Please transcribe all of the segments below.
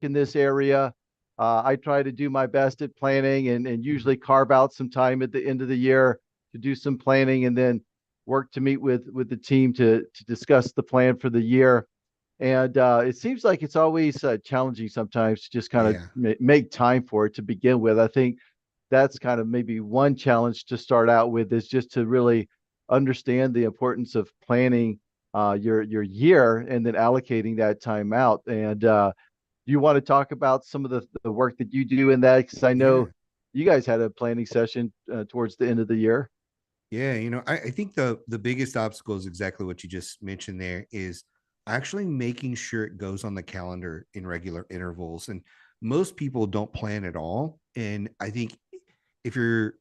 in this area. I try to do my best at planning and usually carve out some time at the end of the year to do some planning and then work to meet with the team to discuss the plan for the year. And it seems like it's always challenging sometimes to just kind of Yeah. make time for it to begin with. I think that's kind of maybe one challenge to start out with is just to really understand the importance of planning your year and then allocating that time out. And do you want to talk about some of the work that you do in that? Because I Yeah. know you guys had a planning session towards the end of the year. Yeah, I think the biggest obstacle is exactly what you just mentioned there is actually making sure it goes on the calendar in regular intervals. And most people don't plan at all. And I think if you're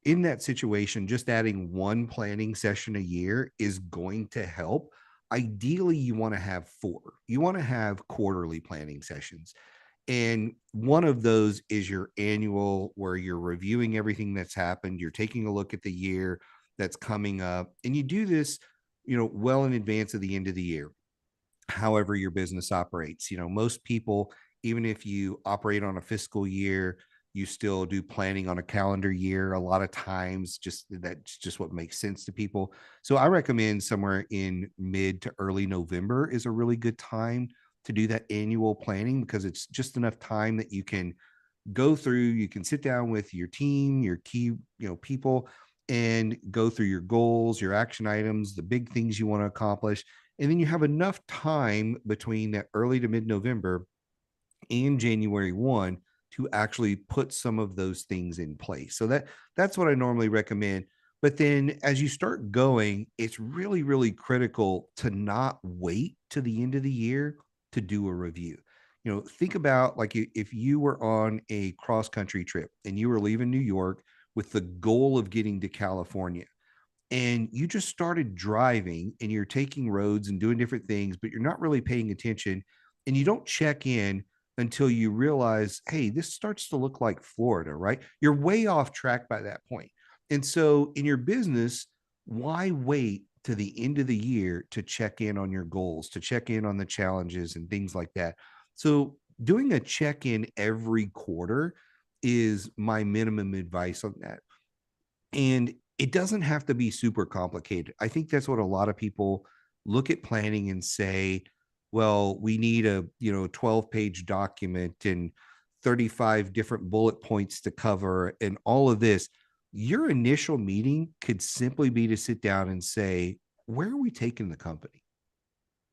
in that situation, just adding one planning session a year is going to help. Ideally, you want to have four. You want to have quarterly planning sessions. And one of those is your annual, where you're reviewing everything that's happened. You're taking a look at the year that's coming up. And you do this, well in advance of the end of the year, however your business operates. Most people, even if you operate on a fiscal year, you still do planning on a calendar year a lot of times. Just that's just what makes sense to people. So I recommend somewhere in mid to early November is a really good time to do that annual planning, because it's just enough time that you can go through, you can sit down with your team, your key, people, and go through your goals, your action items, the big things you want to accomplish. And then you have enough time between that early to mid November and January 1 to actually put some of those things in place. So that's what I normally recommend. But then as you start going, it's really, really critical to not wait to the end of the year to do a review. Think about, like, if you were on a cross country trip and you were leaving New York with the goal of getting to California, and you just started driving and you're taking roads and doing different things, but you're not really paying attention, and you don't check in until you realize, hey, this starts to look like Florida, right? You're way off track by that point. And so in your business, why wait to the end of the year to check in on your goals, to check in on the challenges and things like that? So doing a check in every quarter is my minimum advice on that. And it doesn't have to be super complicated. I think that's what a lot of people look at planning and say, well, we need a 12-page document and 35 different bullet points to cover and all of this. Your initial meeting could simply be to sit down and say, where are we taking the company?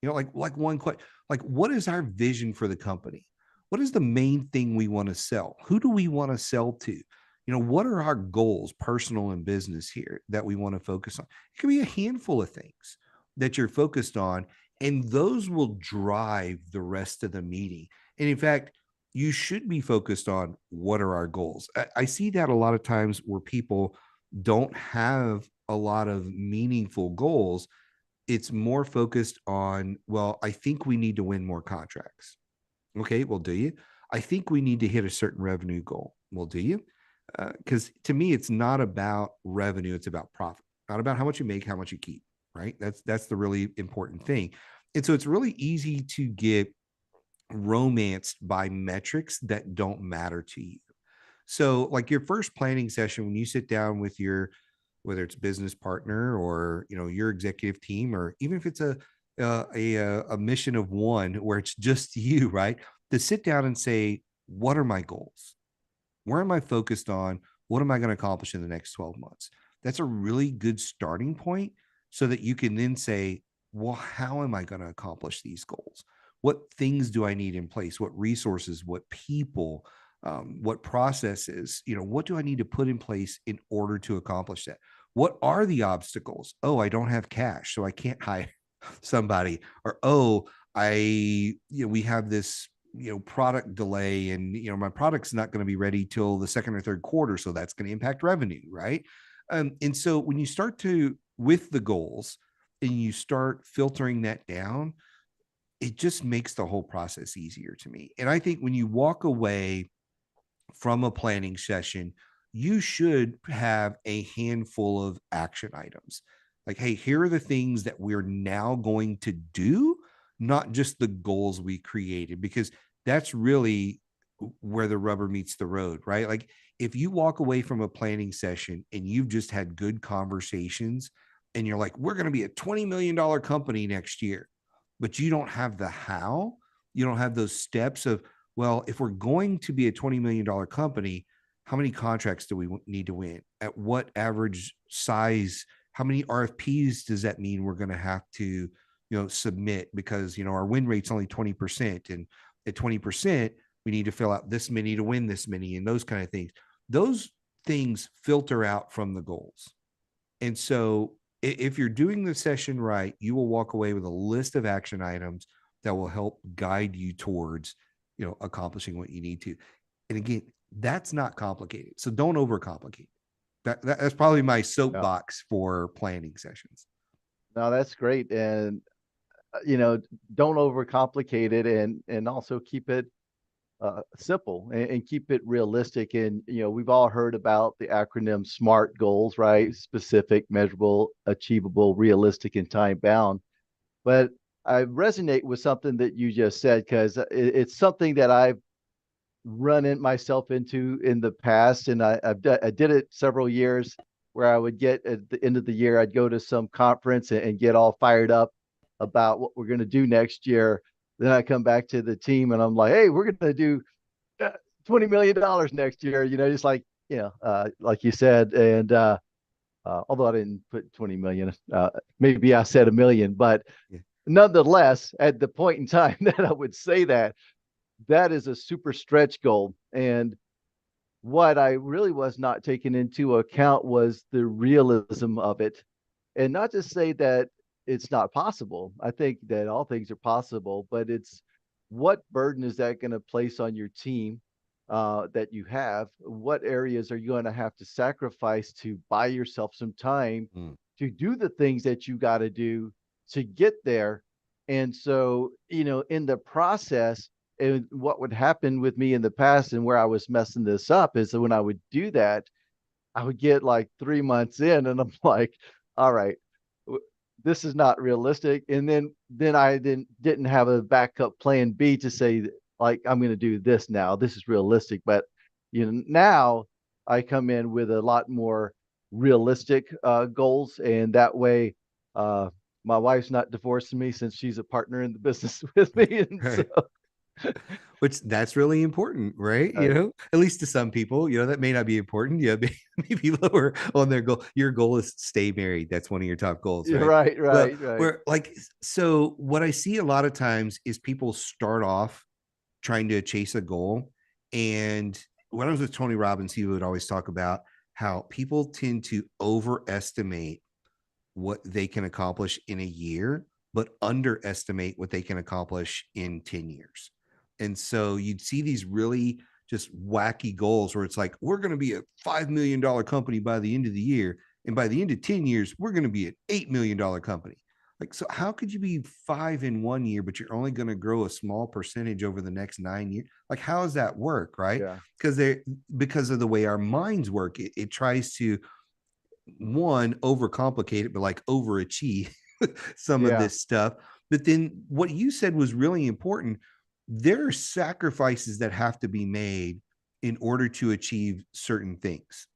Like one question, like, what is our vision for the company? What is the main thing we want to sell? Who do we want to sell to? What are our goals, personal and business, here that we want to focus on? It can be a handful of things that you're focused on, and those will drive the rest of the meeting. And in fact, you should be focused on what are our goals. I see that a lot of times where people don't have a lot of meaningful goals. It's more focused on, well, I think we need to win more contracts. Okay, well, do you? I think we need to hit a certain revenue goal. Well, do you? Because to me, it's not about revenue; it's about profit. Not about how much you make, how much you keep. Right? That's the really important thing. And so it's really easy to get romanced by metrics that don't matter to you. So, like your first planning session, when you sit down with your, whether it's business partner or your executive team, or even if it's a mission of one where it's just you, right? To sit down and say, what are my goals? Where am I focused on? What am I going to accomplish in the next 12 months? That's a really good starting point, so that you can then say, well, how am I going to accomplish these goals? What things do I need in place? What resources, what people, what processes, what do I need to put in place in order to accomplish that? What are the obstacles? Oh, I don't have cash, so I can't hire somebody. Or, oh, we have this product delay, and my product's not going to be ready till the second or third quarter, so that's going to impact revenue, right? And so when you start to with the goals and you start filtering that down, it just makes the whole process easier to me. And I think when you walk away from a planning session, you should have a handful of action items. Like, hey, here are the things that we're now going to do, not just the goals we created. Because that's really where the rubber meets the road, right? Like if you walk away from a planning session and you've just had good conversations and you're like, we're going to be a $20 million company next year, but you don't have the how, you don't have those steps of, well, if we're going to be a $20 million company, how many contracts do we need to win? At what average size? How many RFPs does that mean we're going to have to, submit? Because, our win rate's only 20%. And at 20%, we need to fill out this many to win this many, and those kind of things. Those things filter out from the goals. And so if you're doing the session right, you will walk away with a list of action items that will help guide you towards, accomplishing what you need to. And again, that's not complicated. So don't overcomplicate. That's probably my Yeah. soapbox for planning sessions. No, that's great. And, don't overcomplicate it, and also keep it simple, and keep it realistic. And, we've all heard about the acronym SMART goals, right? Specific, measurable, achievable, realistic, and time bound. But I resonate with something that you just said, because it's something that I've run in myself into in the past. And I did it several years, where I would get at the end of the year, I'd go to some conference and get all fired up about what we're going to do next year. Then I come back to the team and I'm like, hey, we're going to do $20 million next year, just like you said. And although I didn't put 20 million, maybe I said a million, but Yeah. nonetheless, at the point in time that I would say that, that is a super stretch goal. And what I really was not taking into account was the realism of it. And not to say that it's not possible. I think that all things are possible, but it's, what burden is that going to place on your team that you have? What areas are you going to have to sacrifice to buy yourself some time Mm. to do the things that you got to do to get there? And so, in the process, and what would happen with me in the past, and where I was messing this up, is that when I would do that, I would get like 3 months in and I'm like, all right, this is not realistic. And then I didn't have a backup plan B to say, like, I'm going to do this now. This is realistic. But now I come in with a lot more realistic goals, and that way, uh, my wife's not divorcing me, since she's a partner in the business with me. And so, Right. Which that's really important, right? right, At least to some people, that may not be important. Yeah, maybe lower on their goal. Your goal is to stay married. That's one of your top goals, right? right, Well, right. where like, so what I see a lot of times is people start off trying to chase a goal. And when I was with Tony Robbins, he would always talk about how people tend to overestimate what they can accomplish in a year, but underestimate what they can accomplish in 10 years. And so you'd see these really just wacky goals where it's like, we're going to be a $5 million company by the end of the year. And by the end of 10 years, we're going to be an $8 million company. Like, so how could you be five in one year, but you're only going to grow a small percentage over the next 9 years? Like, how does that work? Right. Yeah, Because of the way our minds work, it tries to, one, overcomplicate it, but like overachieve some of yeah, this stuff. But then what you said was really important. There are sacrifices that have to be made in order to achieve certain things.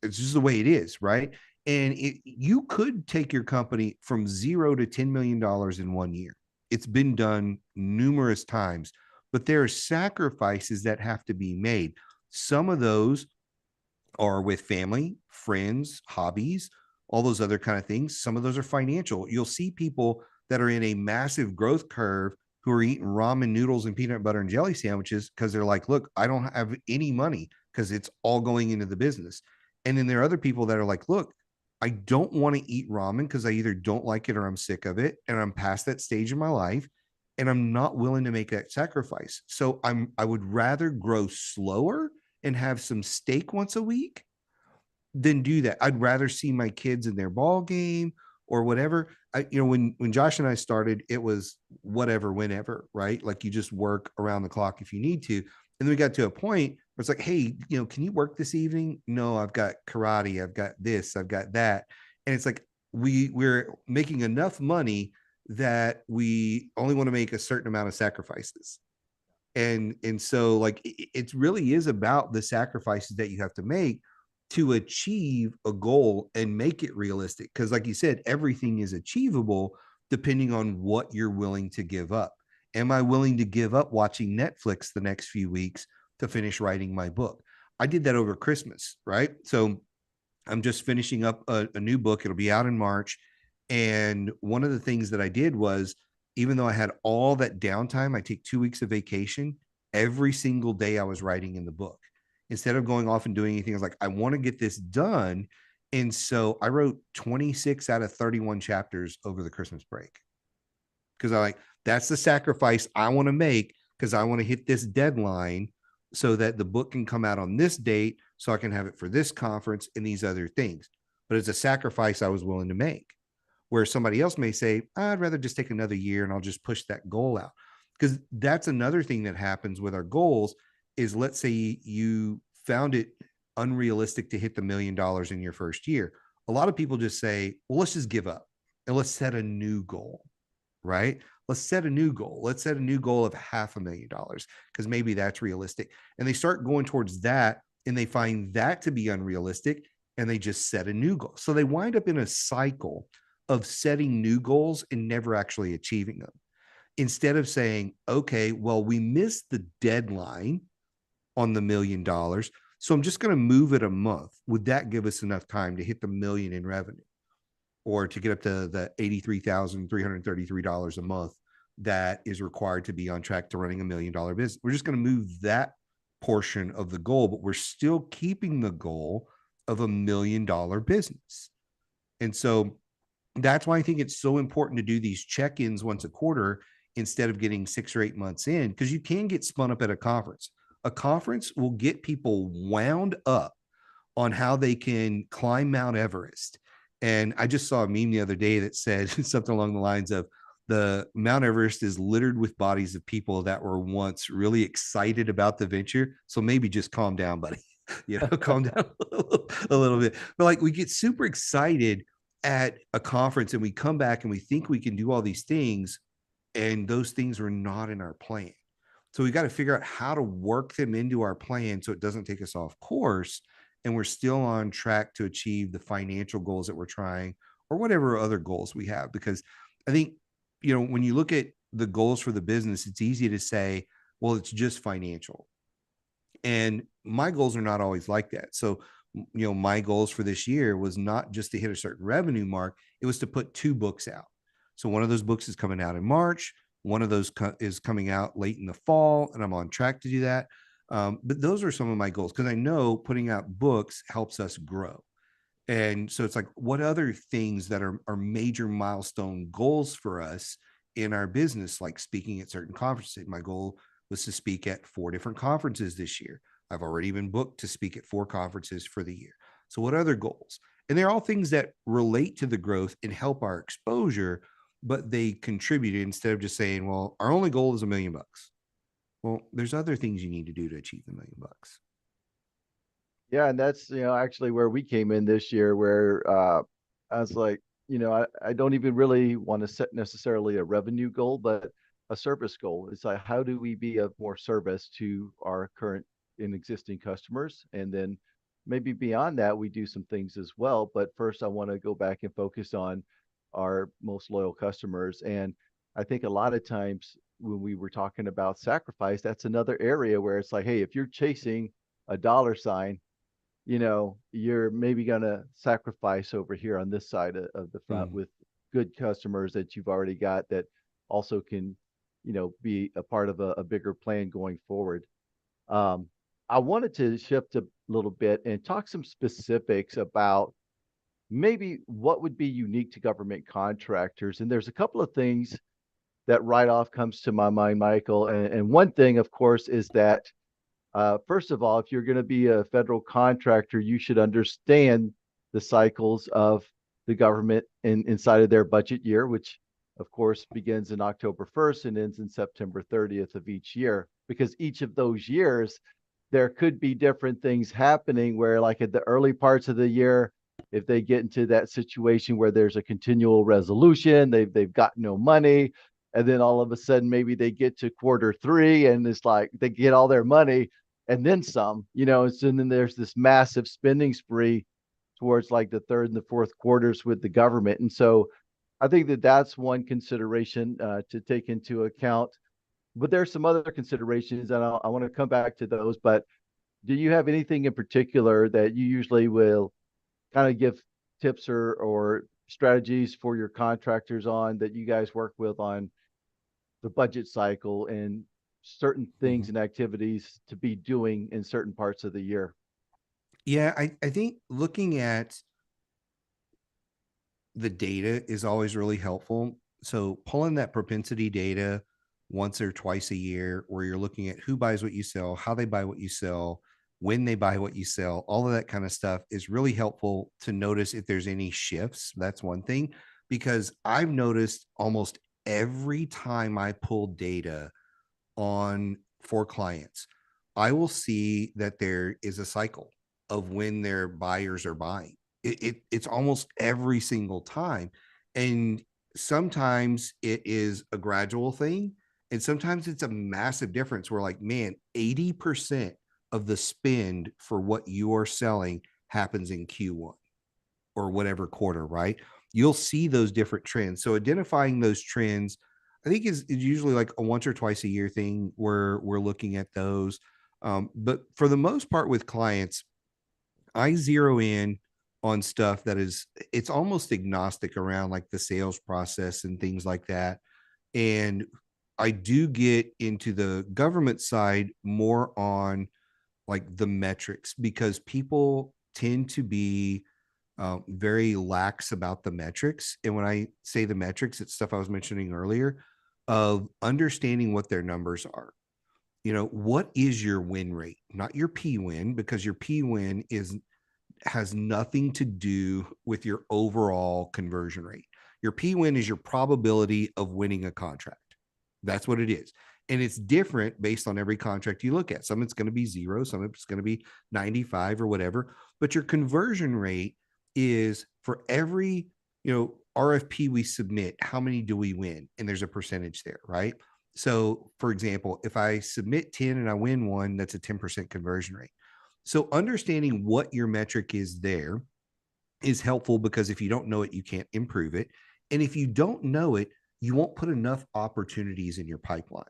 It's just the way it is, right? And you could take your company from 0 to $10 million in 1 year. It's been done numerous times, but there are sacrifices that have to be made. Some of those are with family, friends, hobbies, all those other kind of things. Some of those are financial. You'll see people that are in a massive growth curve who are eating ramen noodles and peanut butter and jelly sandwiches because they're like, look, I don't have any money because it's all going into the business. And then there are other people that are like, look, I don't want to eat ramen because I either don't like it or I'm sick of it. And I'm past that stage in my life and I'm not willing to make that sacrifice. So I would rather grow slower and have some steak once a week than do that. I'd rather see my kids in their ball game or whatever. When Josh and I started, it was whatever, whenever, right? Like you just work around the clock if you need to. And then we got to a point where it's like, hey, can you work this evening? No, I've got karate, I've got this, I've got that. And it's like we're making enough money that we only want to make a certain amount of sacrifices. And so like it really is about the sacrifices that you have to make to achieve a goal and make it realistic, because like you said, everything is achievable depending on what you're willing to give up. Am I willing to give up watching Netflix the next few weeks to finish writing my book? I did that over Christmas, right? So I'm just finishing up a new book. It'll be out in March. And one of the things that I did was, even though I had all that downtime, I take 2 weeks of vacation. Every single day I was writing in the book. Instead of going off and doing anything, I was like, I want to get this done. And so I wrote 26 out of 31 chapters over the Christmas break, because I like, that's the sacrifice I want to make, because I want to hit this deadline so that the book can come out on this date so I can have it for this conference and these other things. But it's a sacrifice I was willing to make. Where somebody else may say, I'd rather just take another year and I'll just push that goal out. Because that's another thing that happens with our goals is, let's say you found it unrealistic to hit the $1 million in your first year. A lot of people just say, well, let's just give up and let's set a new goal, right? Let's set a new goal. Let's set a new goal of $500,000 because maybe that's realistic. And they start going towards that and they find that to be unrealistic and they just set a new goal. So they wind up in a cycle of setting new goals and never actually achieving them. Instead of saying, okay, well, we missed the deadline on the $1 million, so I'm just going to move it a month. Would that give us enough time to hit the million in revenue, or to get up to the $83,333 a month that is required to be on track to running $1 million business? We're just going to move that portion of the goal, but we're still keeping the goal of $1 million business. And so that's why I think it's so important to do these check-ins once a quarter instead of getting 6 or 8 months in, because you can get spun up at a conference. A conference will get people wound up on how they can climb Mount Everest. And I just saw a meme the other day that said something along the lines of, the Mount Everest is littered with bodies of people that were once really excited about the venture. So maybe just calm down, buddy. Calm down a little bit. But like, we get super excited at a conference and we come back and we think we can do all these things, and those things are not in our plan. So we got to figure out how to work them into our plan so it doesn't take us off course and we're still on track to achieve the financial goals that we're trying, or whatever other goals we have. Because I think, when you look at the goals for the business, it's easy to say, well, it's just financial. And my goals are not always like that. So my goals for this year was not just to hit a certain revenue mark. It was to put 2 books out. So one of those books is coming out in March. One of those is coming out late in the fall, and I'm on track to do that. But those are some of my goals, because I know putting out books helps us grow. And so it's like, what other things that are major milestone goals for us in our business, like speaking at certain conferences. My goal was to speak at 4 different conferences this year. I've already been booked to speak at 4 conferences for the year. So what other goals? And they're all things that relate to the growth and help our exposure, but they contribute, instead of just saying, well, our only goal is $1 million. Well, there's other things you need to do to achieve the $1 million. Yeah, and that's actually where we came in this year, where I was like, I don't even really want to set necessarily a revenue goal, but a service goal. It's like, how do we be of more service to our current and existing customers? And then maybe beyond that, we do some things as well. But first, I want to go back and focus on our most loyal customers. And I think a lot of times when we were talking about sacrifice, that's another area where it's like, hey, if you're chasing a dollar sign, you're maybe going to sacrifice over here on this side of the front with good customers that you've already got that also can, be a part of a bigger plan going forward. I wanted to shift a little bit and talk some specifics about maybe what would be unique to government contractors. And there's a couple of things that right off comes to my mind, Michael. And one thing, of course, is that first of all, if you're going to be a federal contractor, you should understand the cycles of the government inside of their budget year, which of course begins in October 1st and ends in September 30th of each year, because each of those years, there could be different things happening where, like at the early parts of the year, if they get into that situation where there's a continual resolution, they've got no money, And then all of a sudden, maybe they get to quarter three and it's like they get all their money and then some, and so then there's this massive spending spree towards like the third and the fourth quarters with the government. And so I think that that's one consideration to take into account. But there's some other considerations, and I want to come back to those. But do you have anything in particular that you usually will kind of give tips or strategies for your contractors on that you guys work with on the budget cycle and certain things Mhm. and activities to be doing in certain parts of the year? Yeah, I think looking at the data is always really helpful. So pulling that propensity data once or twice a year, where you're looking at who buys what you sell, how they buy what you sell, when they buy what you sell, all of that kind of stuff is really helpful to notice if there's any shifts. That's one thing, because I've noticed almost every time I pull data on for clients, I will see that there is a cycle of when their buyers are buying. It's almost every single time. And sometimes it is a gradual thing. And sometimes it's a massive difference where, like, man, 80% of the spend for what you are selling happens in Q1 or whatever quarter, right? You'll see those different trends. So identifying those trends, I think is usually like a once or twice a year thing where we're looking at those. But for the most part with clients, I zero in on stuff that is, it's almost agnostic around like the sales process and things like that. And I do get into the government side more on like the metrics, because people tend to be very lax about the metrics. And when I say the metrics, it's stuff I was mentioning earlier of understanding what their numbers are. What is your win rate, not your P win, because your P win has nothing to do with your overall conversion rate. Your P win is your probability of winning a contract. That's what it is. And it's different based on every contract you look at. Some it's going to be 0, some it's going to be 95 or whatever. But your conversion rate is for every, RFP we submit, how many do we win? And there's a percentage there, right? So, for example, if I submit 10 and I win one, that's a 10% conversion rate. So, understanding what your metric is there is helpful, because if you don't know it, you can't improve it. And if you don't know it, you won't put enough opportunities in your pipeline.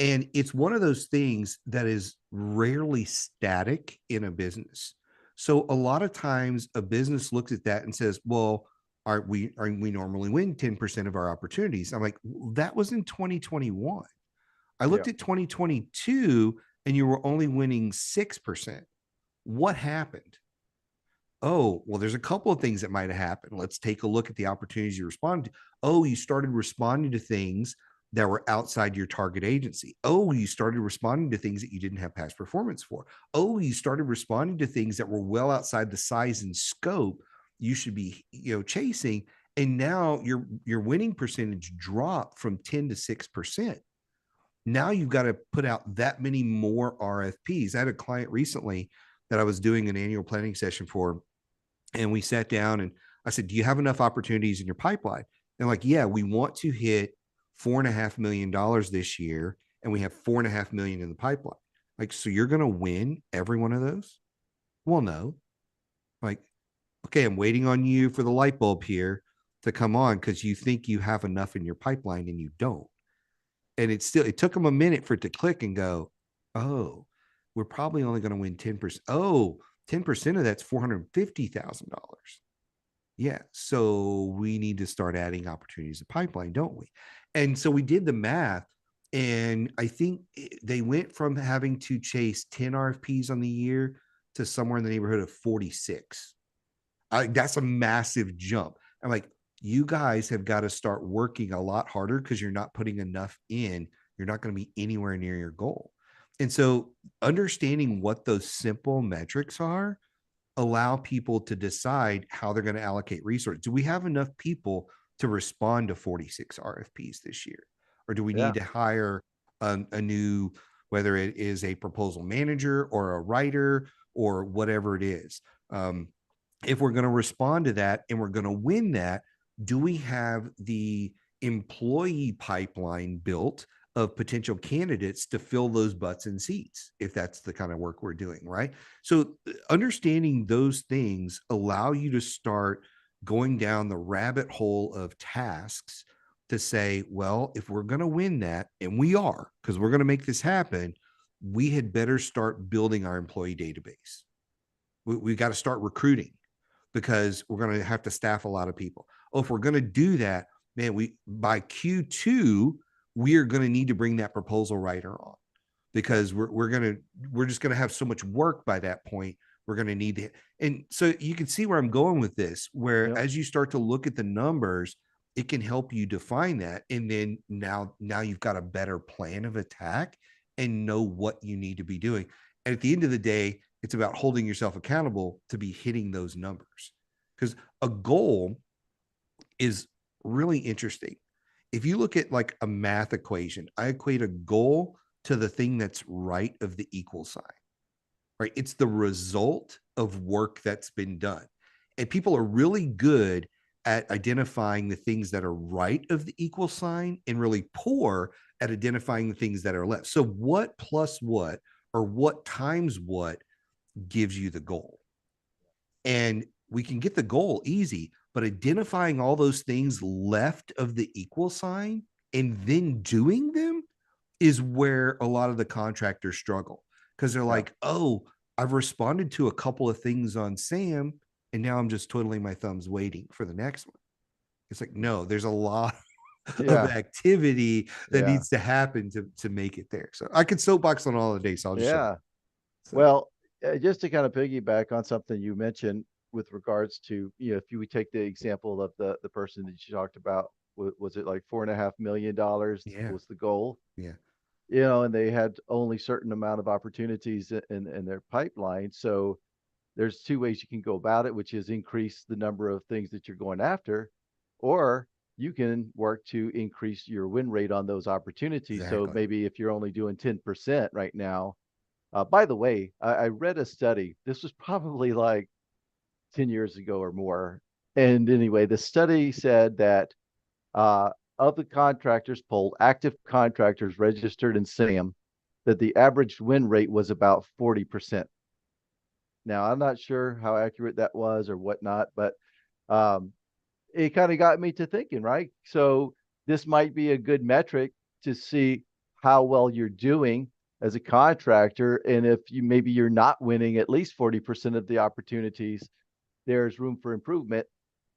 And it's one of those things that is rarely static in a business. So a lot of times a business looks at that and says, well, are we normally win 10% of our opportunities? I'm like, that was in 2021. I Yeah. looked at 2022 and you were only winning 6%. What happened? Oh, well, there's a couple of things that might have happened. Let's take a look at the opportunities you responded to. Oh, you started responding to things that were outside your target agency. Oh, you started responding to things that you didn't have past performance for. Oh, you started responding to things that were well outside the size and scope you should be, chasing. And now your winning percentage dropped from 10 to 6%. Now you've got to put out that many more RFPs. I had a client recently that I was doing an annual planning session for, and we sat down and I said, do you have enough opportunities in your pipeline? And like, yeah, we want to hit $4.5 million this year, and we have 4.5 million in the pipeline. Like, so you're going to win every one of those? Well, no. Like, okay, I'm waiting on you for the light bulb here to come on because you think you have enough in your pipeline and you don't. And it took them a minute for it to click and go, oh, we're probably only going to win 10%. Oh, 10% of that's $450,000. Yeah. So we need to start adding opportunities to pipeline, don't we? And so we did the math. And I think they went from having to chase 10 RFPs on the year to somewhere in the neighborhood of 46. That's a massive jump. I'm like, you guys have got to start working a lot harder because you're not putting enough in. You're not going to be anywhere near your goal. And so understanding what those simple metrics are allow people to decide how they're going to allocate resources. Do we have enough people to respond to 46 RFPs this year? Or do we Yeah. need to hire a new, whether it is a proposal manager or a writer or whatever it is? If we're going to respond to that and we're going to win that, do we have the employee pipeline built of potential candidates to fill those butts and seats if that's the kind of work we're doing, right? So understanding those things allow you to start going down the rabbit hole of tasks to say, well, if we're going to win that, and we are, because we're going to make this happen, we had better start building our employee database. We got to start recruiting because we're going to have to staff a lot of people. Oh, if we're going to do that, man, we by Q2, we are going to need to bring that proposal writer on because we're just going to have so much work by that point. We're going to need to, and so you can see where I'm going with this, where Yep. as you start to look at the numbers, it can help you define that. And then now you've got a better plan of attack and know what you need to be doing. And at the end of the day, it's about holding yourself accountable to be hitting those numbers. Because a goal is really interesting. If you look at like a math equation, I equate a goal to the thing that's right of the equal sign, right? It's the result of work that's been done. And people are really good at identifying the things that are right of the equal sign and really poor at identifying the things that are left. So, what plus what or what times what gives you the goal? And we can get the goal easy, but identifying all those things left of the equal sign and then doing them is where a lot of the contractors struggle because they're like, oh, I've responded to a couple of things on Sam, and now I'm just twiddling my thumbs waiting for the next one. It's like, no, there's a lot of Yeah. activity that Yeah. needs to happen to make it there. So I could soapbox on all the day, so I'll just shut up. Yeah. So Well, just to kind of piggyback on something you mentioned with regards to, if you would take the example of the person that you talked about, was it like $4.5 million yeah, was the goal? yeah, And they had only certain amount of opportunities in their pipeline. So there's two ways you can go about it, which is increase the number of things that you're going after, or you can work to increase your win rate on those opportunities. So exactly. maybe if you're only doing 10% right now, by the way, I read a study. This was probably like 10 years ago or more. And anyway, the study said that uh, of the contractors polled, active contractors registered in SAM, that the average win rate was about 40%. Now, I'm not sure how accurate that was or whatnot, but um, it kind of got me to thinking, right? So this might be a good metric to see how well you're doing as a contractor. And if maybe you're not winning at least 40% of the opportunities, there's room for improvement.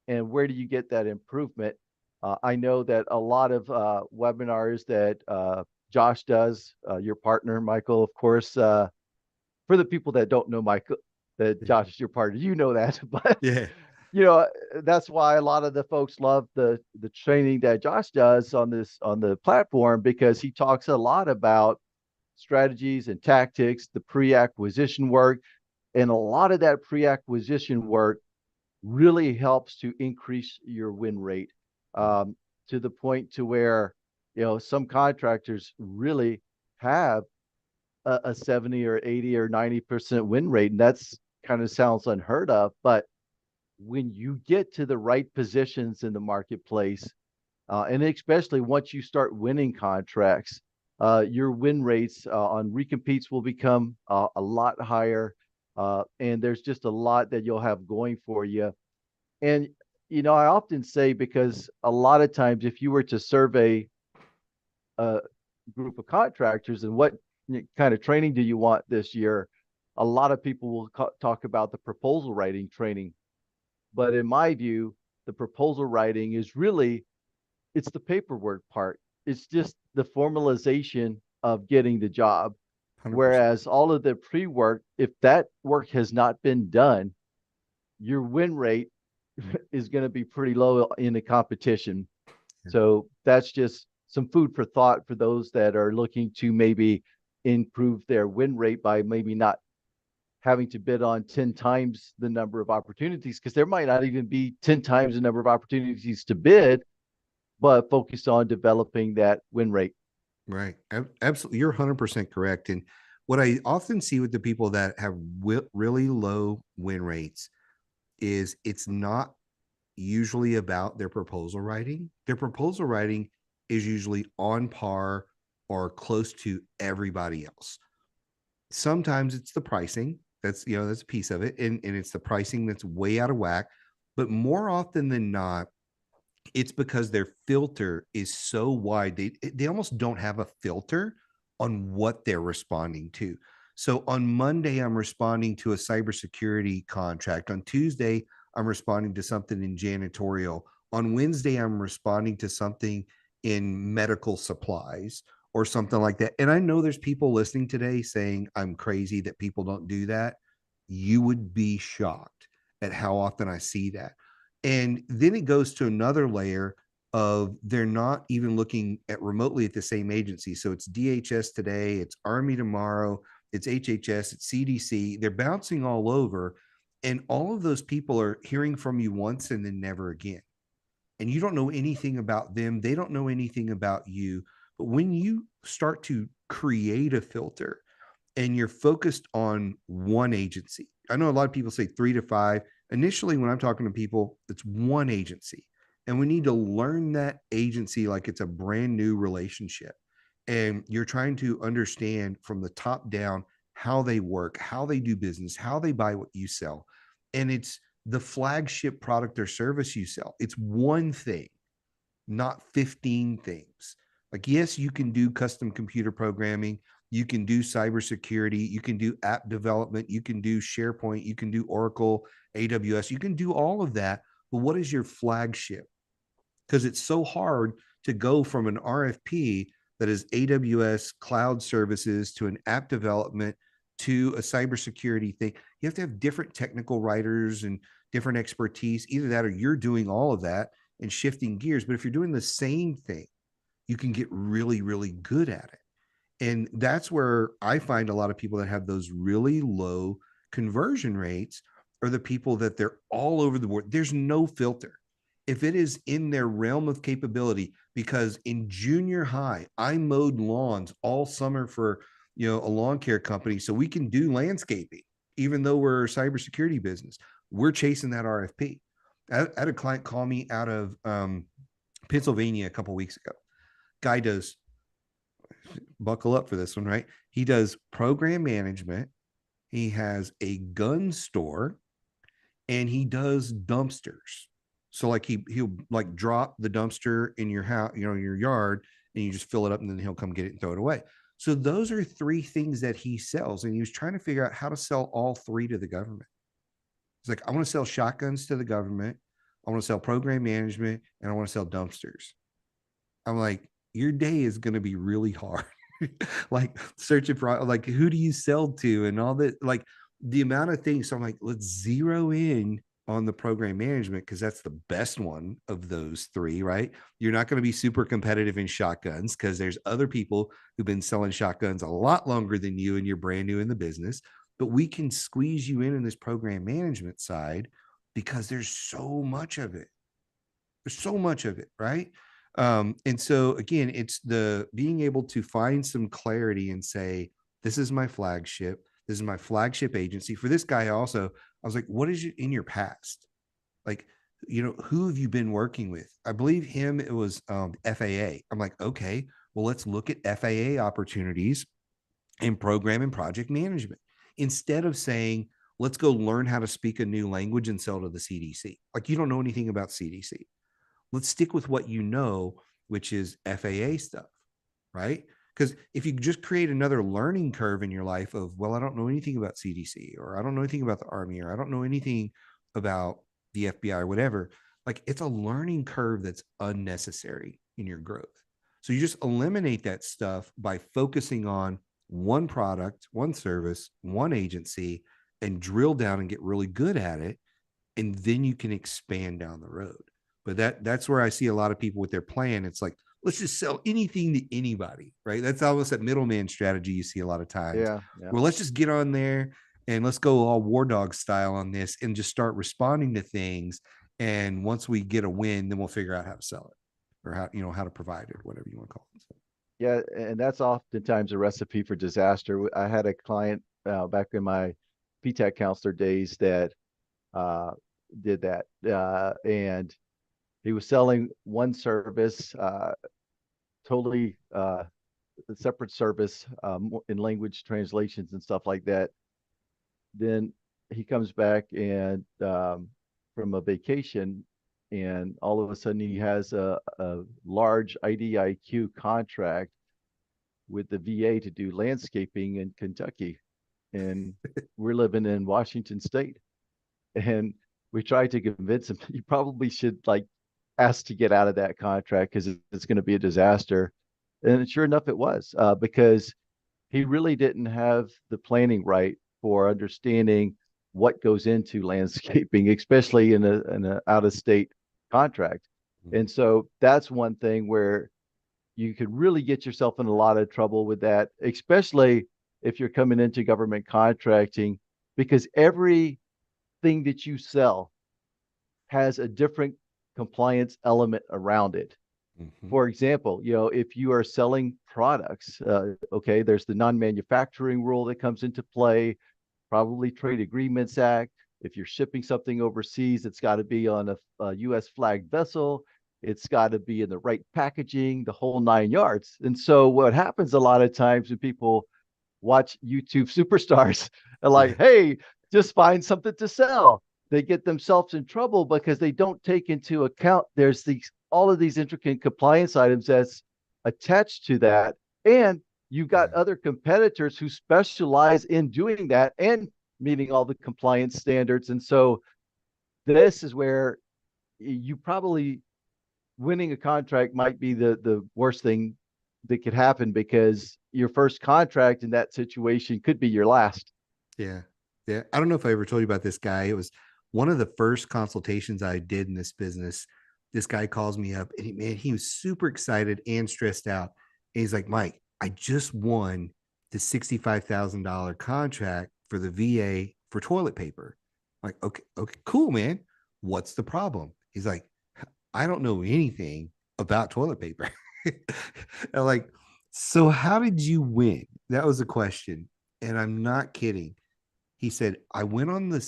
And where do you get that improvement? I know that a lot of webinars that Josh does, your partner, Michael, of course, for the people that don't know Michael, that Josh is your partner, you know that, but Yeah. you know that's why a lot of the folks love the training that Josh does on the platform, because he talks a lot about strategies and tactics, the pre-acquisition work, and a lot of that pre-acquisition work really helps to increase your win rate, um, to the point to where some contractors really have a 70 or 80 or 90% win rate, and that's kind of sounds unheard of. But when you get to the right positions in the marketplace, and especially once you start winning contracts, your win rates on recompetes will become a lot higher. And there's just a lot that you'll have going for you. And, I often say, because a lot of times, if you were to survey a group of contractors and what kind of training do you want this year, a lot of people will talk about the proposal writing training. But in my view, the proposal writing is really, it's the paperwork part. It's just the formalization of getting the job. 100%. Whereas all of the pre-work, if that work has not been done, your win rate is going to be pretty low in the competition. Yeah. So that's just some food for thought for those that are looking to maybe improve their win rate by maybe not having to bid on 10 times the number of opportunities, because there might not even be 10 times the number of opportunities to bid, but focus on developing that win rate. Right. Absolutely. You're 100% correct. And what I often see with the people that have really low win rates is it's not usually about their proposal writing. Their proposal writing is usually on par or close to everybody else. Sometimes it's the pricing. That's a piece of it. And it's the pricing that's way out of whack. But more often than not, it's because their filter is so wide. They almost don't have a filter on what they're responding to. So on Monday, I'm responding to a cybersecurity contract. On Tuesday, I'm responding to something in janitorial. On Wednesday, I'm responding to something in medical supplies or something like that. And I know there's people listening today saying I'm crazy that people don't do that. You would be shocked at how often I see that. And then it goes to another layer of they're not even looking at remotely at the same agency. So it's DHS today, it's Army tomorrow, it's HHS, it's CDC. They're bouncing all over. And all of those people are hearing from you once and then never again. And you don't know anything about them. They don't know anything about you. But when you start to create a filter and you're focused on one agency, I know a lot of people say 3 to 5. Initially, when I'm talking to people, it's one agency. And we need to learn that agency like it's a brand new relationship. And you're trying to understand from the top down how they work, how they do business, how they buy what you sell. And it's the flagship product or service you sell. It's one thing, not 15 things. Like, yes, you can do custom computer programming, you can do cybersecurity, you can do app development, you can do SharePoint, you can do Oracle, AWS, you can do all of that. But what is your flagship? Because it's so hard to go from an RFP that is AWS cloud services to an app development to a cybersecurity thing. You have to have different technical writers and different expertise. Either that or you're doing all of that and shifting gears. But if you're doing the same thing, you can get really, really good at it. And that's where I find a lot of people that have those really low conversion rates are the people that they're all over the board. There's no filter. If it is in their realm of capability, because in junior high, I mowed lawns all summer for a lawn care company, so we can do landscaping, even though we're a cybersecurity business. We're chasing that RFP. I had a client call me out of Pennsylvania a couple of weeks ago. Guy does, buckle up for this one, right? He does program management. He has a gun store and he does dumpsters. So like he'll like drop the dumpster in your house, your yard, and you just fill it up and then he'll come get it and throw it away. So those are 3 things that he sells. And he was trying to figure out how to sell all 3 to the government. It's like, I want to sell shotguns to the government. I want to sell program management and I want to sell dumpsters. I'm like, your day is going to be really hard. Like searching for like, who do you sell to and all that, like the amount of things. So I'm like, let's zero in on the program management because that's the best one of those 3, right? You're not going to be super competitive in shotguns because there's other people who've been selling shotguns a lot longer than you and you're brand new in the business. But we can squeeze you in this program management side because there's so much of it. There's so much of it, right? And so again, it's the being able to find some clarity and say, this is my flagship. This is my flagship agency. For this guy also, I was like, what is in your past? Like, who have you been working with? I believe him, it was FAA. I'm like, okay, well, let's look at FAA opportunities in program and project management. Instead of saying, let's go learn how to speak a new language and sell to the CDC. Like, you don't know anything about CDC. Let's stick with what you know, which is FAA stuff, right? Because if you just create another learning curve in your life of, well, I don't know anything about CDC, or I don't know anything about the Army, or I don't know anything about the FBI or whatever, like it's a learning curve that's unnecessary in your growth. So you just eliminate that stuff by focusing on one product, one service, one agency, and drill down and get really good at it. And then you can expand down the road. But that's where I see a lot of people with their plan. It's like, let's just sell anything to anybody, right? That's almost that middleman strategy you see a lot of times. Yeah. Well, let's just get on there and let's go all war dog style on this and just start responding to things. And once we get a win, then we'll figure out how to sell it or how to provide it, whatever you want to call it. So. Yeah, and that's oftentimes a recipe for disaster. I had a client back in my PTAC counselor days that did that. And he was selling one service, totally a separate service, in language translations and stuff like that. Then he comes back and from a vacation, and all of a sudden he has a large IDIQ contract with the VA to do landscaping in Kentucky. And we're living in Washington State. And we tried to convince him you probably should like ask to get out of that contract because it's going to be a disaster. And sure enough, it was, because he really didn't have the planning right for understanding what goes into landscaping, especially in a out of state contract. And so that's one thing where you could really get yourself in a lot of trouble with that, especially if you're coming into government contracting, because everything that you sell has a different compliance element around it. Mhm. For example, if you are selling products, okay, there's the non-manufacturing rule that comes into play, probably Trade Agreements Act. If you're shipping something overseas, it's got to be on a U.S. flagged vessel. It's got to be in the right packaging, the whole 9 yards. And so what happens a lot of times when people watch YouTube superstars and Yeah. like, hey, just find something to sell. They get themselves in trouble because they don't take into account there's these all of these intricate compliance items that's attached to that. And you've got Yeah. other competitors who specialize in doing that and meeting all the compliance standards. And so this is where you probably winning a contract might be the worst thing that could happen because your first contract in that situation could be your last. Yeah. Yeah. I don't know if I ever told you about this guy. It was one of the first consultations I did in this business. This guy calls me up and man, he was super excited and stressed out. And he's like, Mike, I just won the $65,000 contract for the VA for toilet paper. I'm like, okay, cool, man. What's the problem? He's like, I don't know anything about toilet paper. I'm like, so how did you win? That was the question. And I'm not kidding. He said, I went on the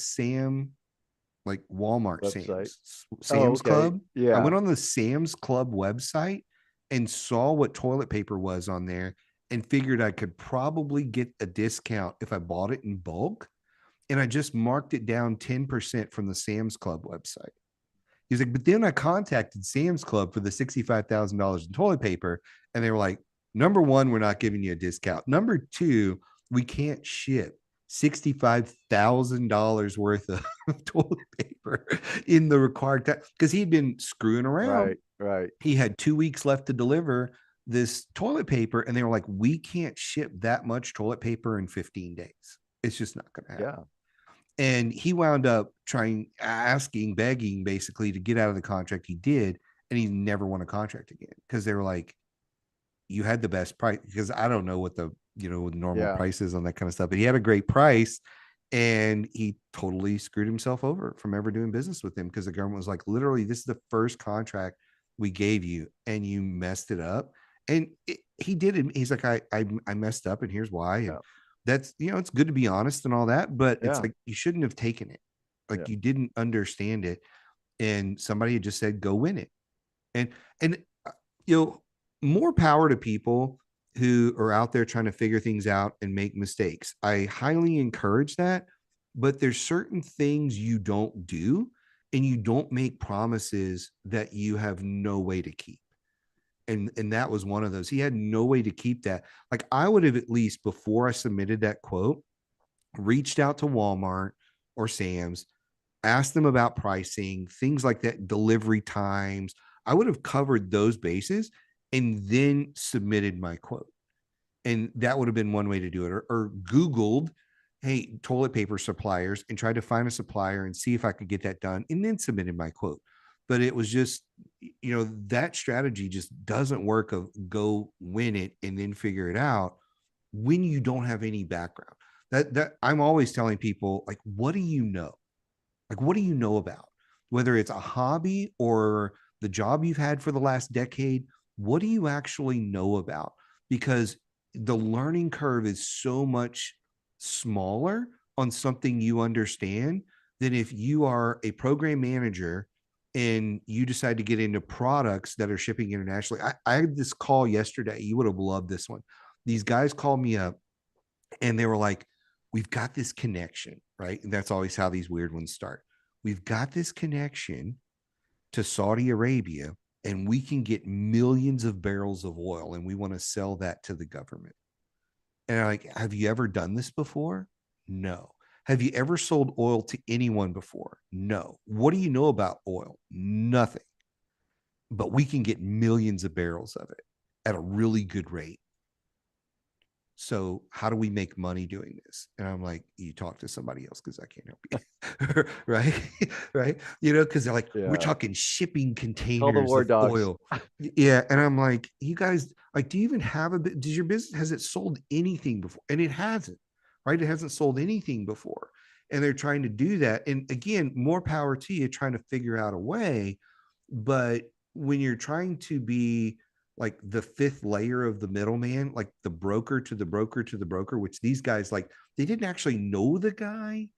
like Walmart Website. Oh, Sam's okay. Club. I Yeah. went on the Sam's Club website and saw what toilet paper was on there and figured I could probably get a discount if I bought it in bulk. And I just marked it down 10% from the Sam's Club website. He's like, but then I contacted Sam's Club for the $65,000 in toilet paper. And they were like, number one, we're not giving you a discount. Number two, we can't ship $65,000 worth of toilet paper in the required time because he'd been screwing around. Right. Right. He had 2 weeks left to deliver this toilet paper. And they were like, we can't ship that much toilet paper in 15 days. It's just not going to happen. Yeah. And he wound up asking, begging basically to get out of the contract. He did. And he never won a contract again because they were like, you had the best price. Because I don't know what the, normal Yeah. price is on that kind of stuff, but he had a great price and he totally screwed himself over from ever doing business with him because the government was like, literally, this is the first contract we gave you and you messed it up. And he did it. He's like, I messed up and here's why. And Yeah. that's, it's good to be honest and all that, but it's Yeah. like, you shouldn't have taken it. Like Yeah. you didn't understand it. And somebody had just said, go win it. And, uh, you know, more power to people who are out there trying to figure things out and make mistakes. I highly encourage that, but there's certain things you don't do and you don't make promises that you have no way to keep. And that was one of those. He had no way to keep that. Like I would have at least before I submitted that quote, reached out to Walmart or Sam's, asked them about pricing, things like that, delivery times. I would have covered those bases and then submitted my quote. And that would have been one way to do it. Or Googled, hey, toilet paper suppliers and tried to find a supplier and see if I could get that done and then submitted my quote. But it was just, that strategy just doesn't work of go win it and then figure it out when you don't have any background. That I'm always telling people, like, what do you know? Like, what do you know about? Whether it's a hobby or the job you've had for the last decade, what do you actually know about? Because the learning curve is so much smaller on something you understand than if you are a program manager and you decide to get into products that are shipping internationally. I had this call yesterday. You would have loved this one. These guys called me up and they were like, we've got this connection, right? And that's always how these weird ones start. We've got this connection to Saudi Arabia and we can get millions of barrels of oil and we want to sell that to the government. And I'm like, have you ever done this before? No. Have you ever sold oil to anyone before? No. What do you know about oil? Nothing. But we can get millions of barrels of it at a really good rate. So how do we make money doing this? And I'm like, you talk to somebody else because I can't help you. Right. Right. You know, because they're like, we're Yeah. talking shipping Call the containers war of dogs. oil. Yeah. And I'm like, you guys, like, do you even have a bit? Does your business, has it sold anything before? And it hasn't, right? It hasn't sold anything before. And they're trying to do that. And again, more power to you trying to figure out a way. But when you're trying to be like the fifth layer of the middleman, like the broker to the broker to the broker, which these guys, like, they didn't actually know the guy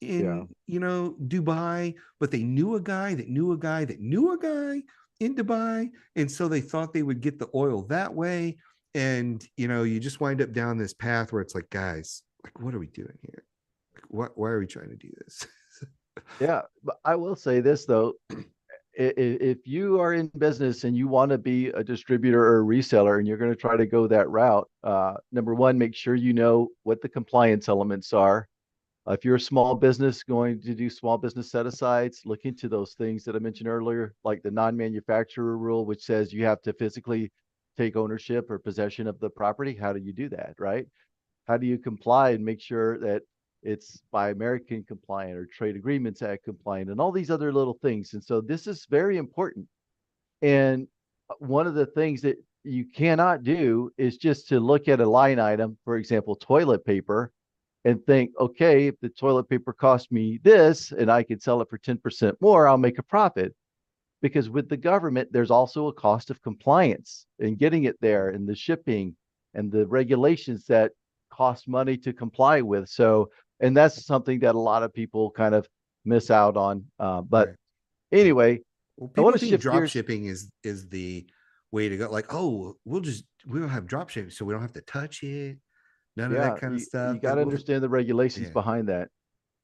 Yeah. in, Dubai, but they knew a guy that knew a guy that knew a guy in Dubai. And so they thought they would get the oil that way. And, you just wind up down this path where it's like, guys, like, what are we doing here? Like, why are we trying to do this? Yeah. But I will say this though, if you are in business and you want to be a distributor or a reseller and you're going to try to go that route, number one, make sure you know what the compliance elements are. If you're a small business going to do small business set asides, look into those things that I mentioned earlier, like the non-manufacturer rule, which says you have to physically take ownership or possession of the property. How do you do that, right? How do you comply and make sure that it's Buy American compliant or Trade Agreements Act compliant and all these other little things? And so this is very important. And one of the things that you cannot do is just to look at a line item, for example, toilet paper, and think, okay, if the toilet paper cost me this and I could sell it for 10% more, I'll make a profit. Because with the government, there's also a cost of compliance and getting it there and the shipping and the regulations that cost money to comply with. So, and that's something that a lot of people kind of miss out on. But Right. Right. anyway, Well, I want people to think shift drop gears. shipping is the way to go. Like, oh, we don't have drop shipping, so we don't have to touch it. None of that Yeah, kind of you stuff. got to understand the regulations Yeah, behind that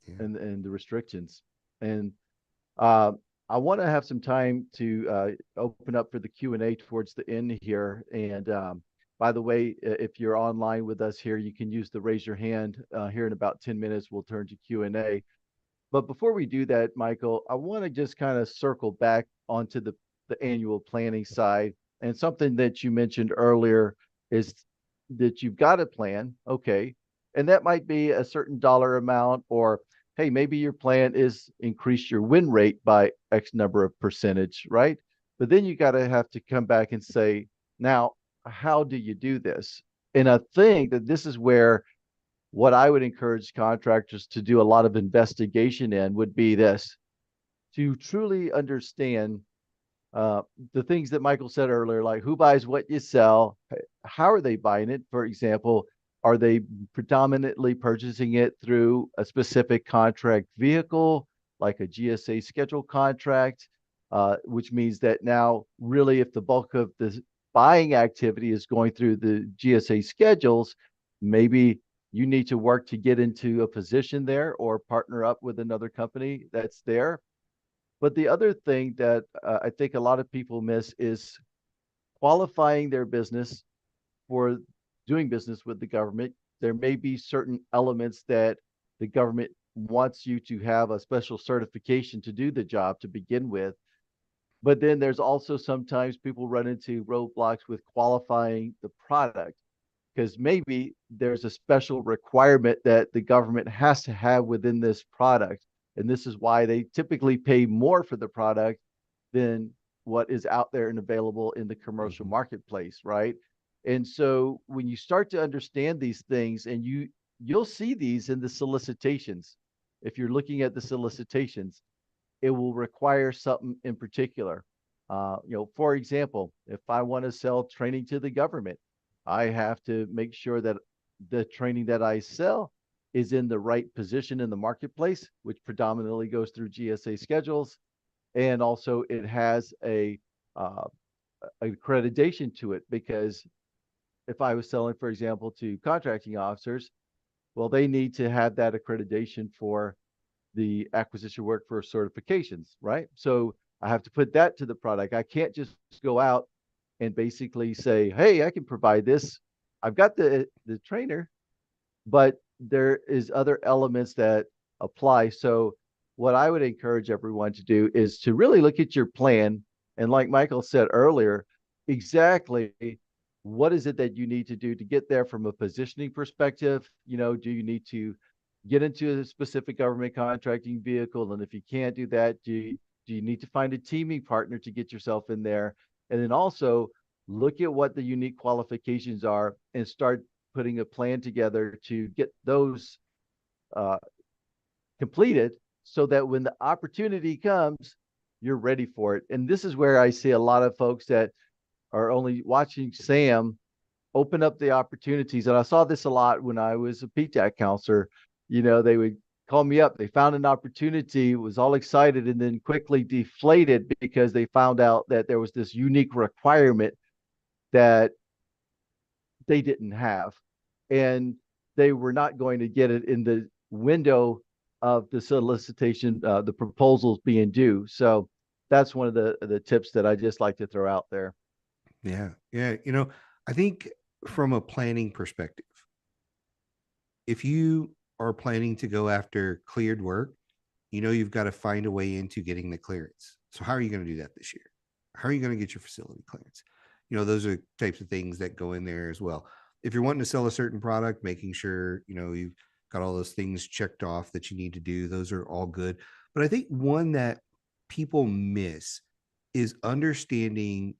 yeah. and the restrictions. And Uh, I want to have some time to open up for the Q&A towards the end here. And by the way, if you're online with us here, you can use the raise your hand. Here in about 10 minutes, we'll turn to Q&A. But before we do that, Michael, I want to just kind of circle back onto the annual planning side. And something that you mentioned earlier is that you've got a plan. Okay. And that might be a certain dollar amount, or hey, maybe your plan is increase your win rate by X number of percentage, right? But then you got to have to come back and say, now, how do you do this? And I think that this is where what I would encourage contractors to do a lot of investigation in would be this: to truly understand uh, the things that Michael said earlier, like who buys what you sell, how are they buying it? For example, are they predominantly purchasing it through a specific contract vehicle, like a GSA schedule contract, which means that now, really, if the bulk of the buying activity is going through the GSA schedules, maybe you need to work to get into a position there or partner up with another company that's there. But the other thing that I think a lot of people miss is qualifying their business for doing business with the government. There may be certain elements that the government wants you to have a special certification to do the job to begin with. But then there's also sometimes people run into roadblocks with qualifying the product because maybe there's a special requirement that the government has to have within this product. And this is why they typically pay more for the product than what is out there and available in the commercial Mhm. marketplace, right? And so when you start to understand these things, and you'll see these in the solicitations. If you're looking at the solicitations, it will require something in particular. For example, if I want to sell training to the government, I have to make sure that the training that I sell is in the right position in the marketplace, which predominantly goes through GSA schedules. And also it has uh, accreditation to it, because if I was selling, for example, to contracting officers, well, they need to have that accreditation for the acquisition work for certifications, right? So I have to put that to the product. I can't just go out and basically say, hey, I can provide this. I've got the trainer, but there is other elements that apply. So what I would encourage everyone to do is to really look at your plan. And like Michael said earlier, exactly what is it that you need to do to get there from a positioning perspective? Do you need to get into a specific government contracting vehicle? And if you can't do that, do you need to find a teaming partner to get yourself in there? And then also look at what the unique qualifications are and start putting a plan together to get those uh, completed, so that when the opportunity comes, you're ready for it. And this is where I see a lot of folks that are only watching Sam open up the opportunities. And I saw this a lot when I was a PTAC counselor. They would call me up. They found an opportunity, was all excited, and then quickly deflated because they found out that there was this unique requirement that they didn't have. And they were not going to get it in the window of the solicitation, the proposals being due. So that's one of the tips that I just like to throw out there. Yeah. Yeah. I think from a planning perspective, if you are planning to go after cleared work, you've got to find a way into getting the clearance. So how are you going to do that this year? How are you going to get your facility clearance? Those are types of things that go in there as well. If you're wanting to sell a certain product, making sure, you've got all those things checked off that you need to do, those are all good. But I think one that people miss is understanding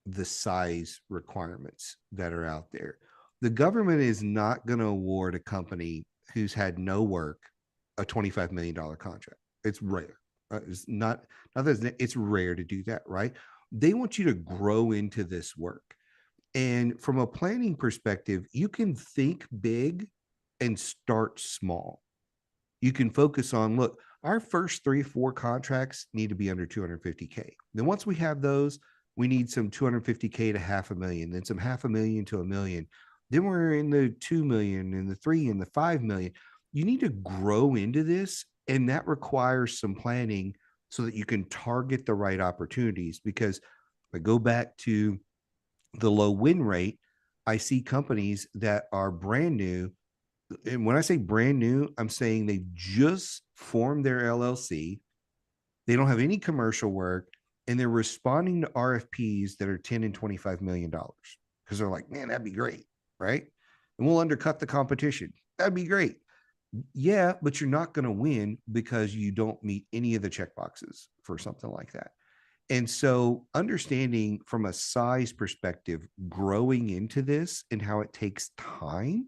the size requirements that are out there. The government is not going to award a company who's had no work a $25 million contract. It's rare. It's not that it's rare to do that, right? They want you to grow into this work. And from a planning perspective, you can think big and start small. You can focus on, look, our first 3-4 contracts need to be under 250K. Then once we have those, we need some 250K to $500,000, then some $500,000 to $1 million. Then we're in the 2 million and the 3 and the 5 million. You need to grow into this, and that requires some planning so that you can target the right opportunities. Because if I go back to the low win rate, I see companies that are brand new. And when I say brand new, I'm saying they just formed their LLC. They don't have any commercial work, and they're responding to RFPs that are 10 and $25 million because they're like, man, that'd be great, right? And we'll undercut the competition. That'd be great. Yeah, but you're not going to win because you don't meet any of the check boxes for something like that. And so understanding from a size perspective, growing into this and how it takes time,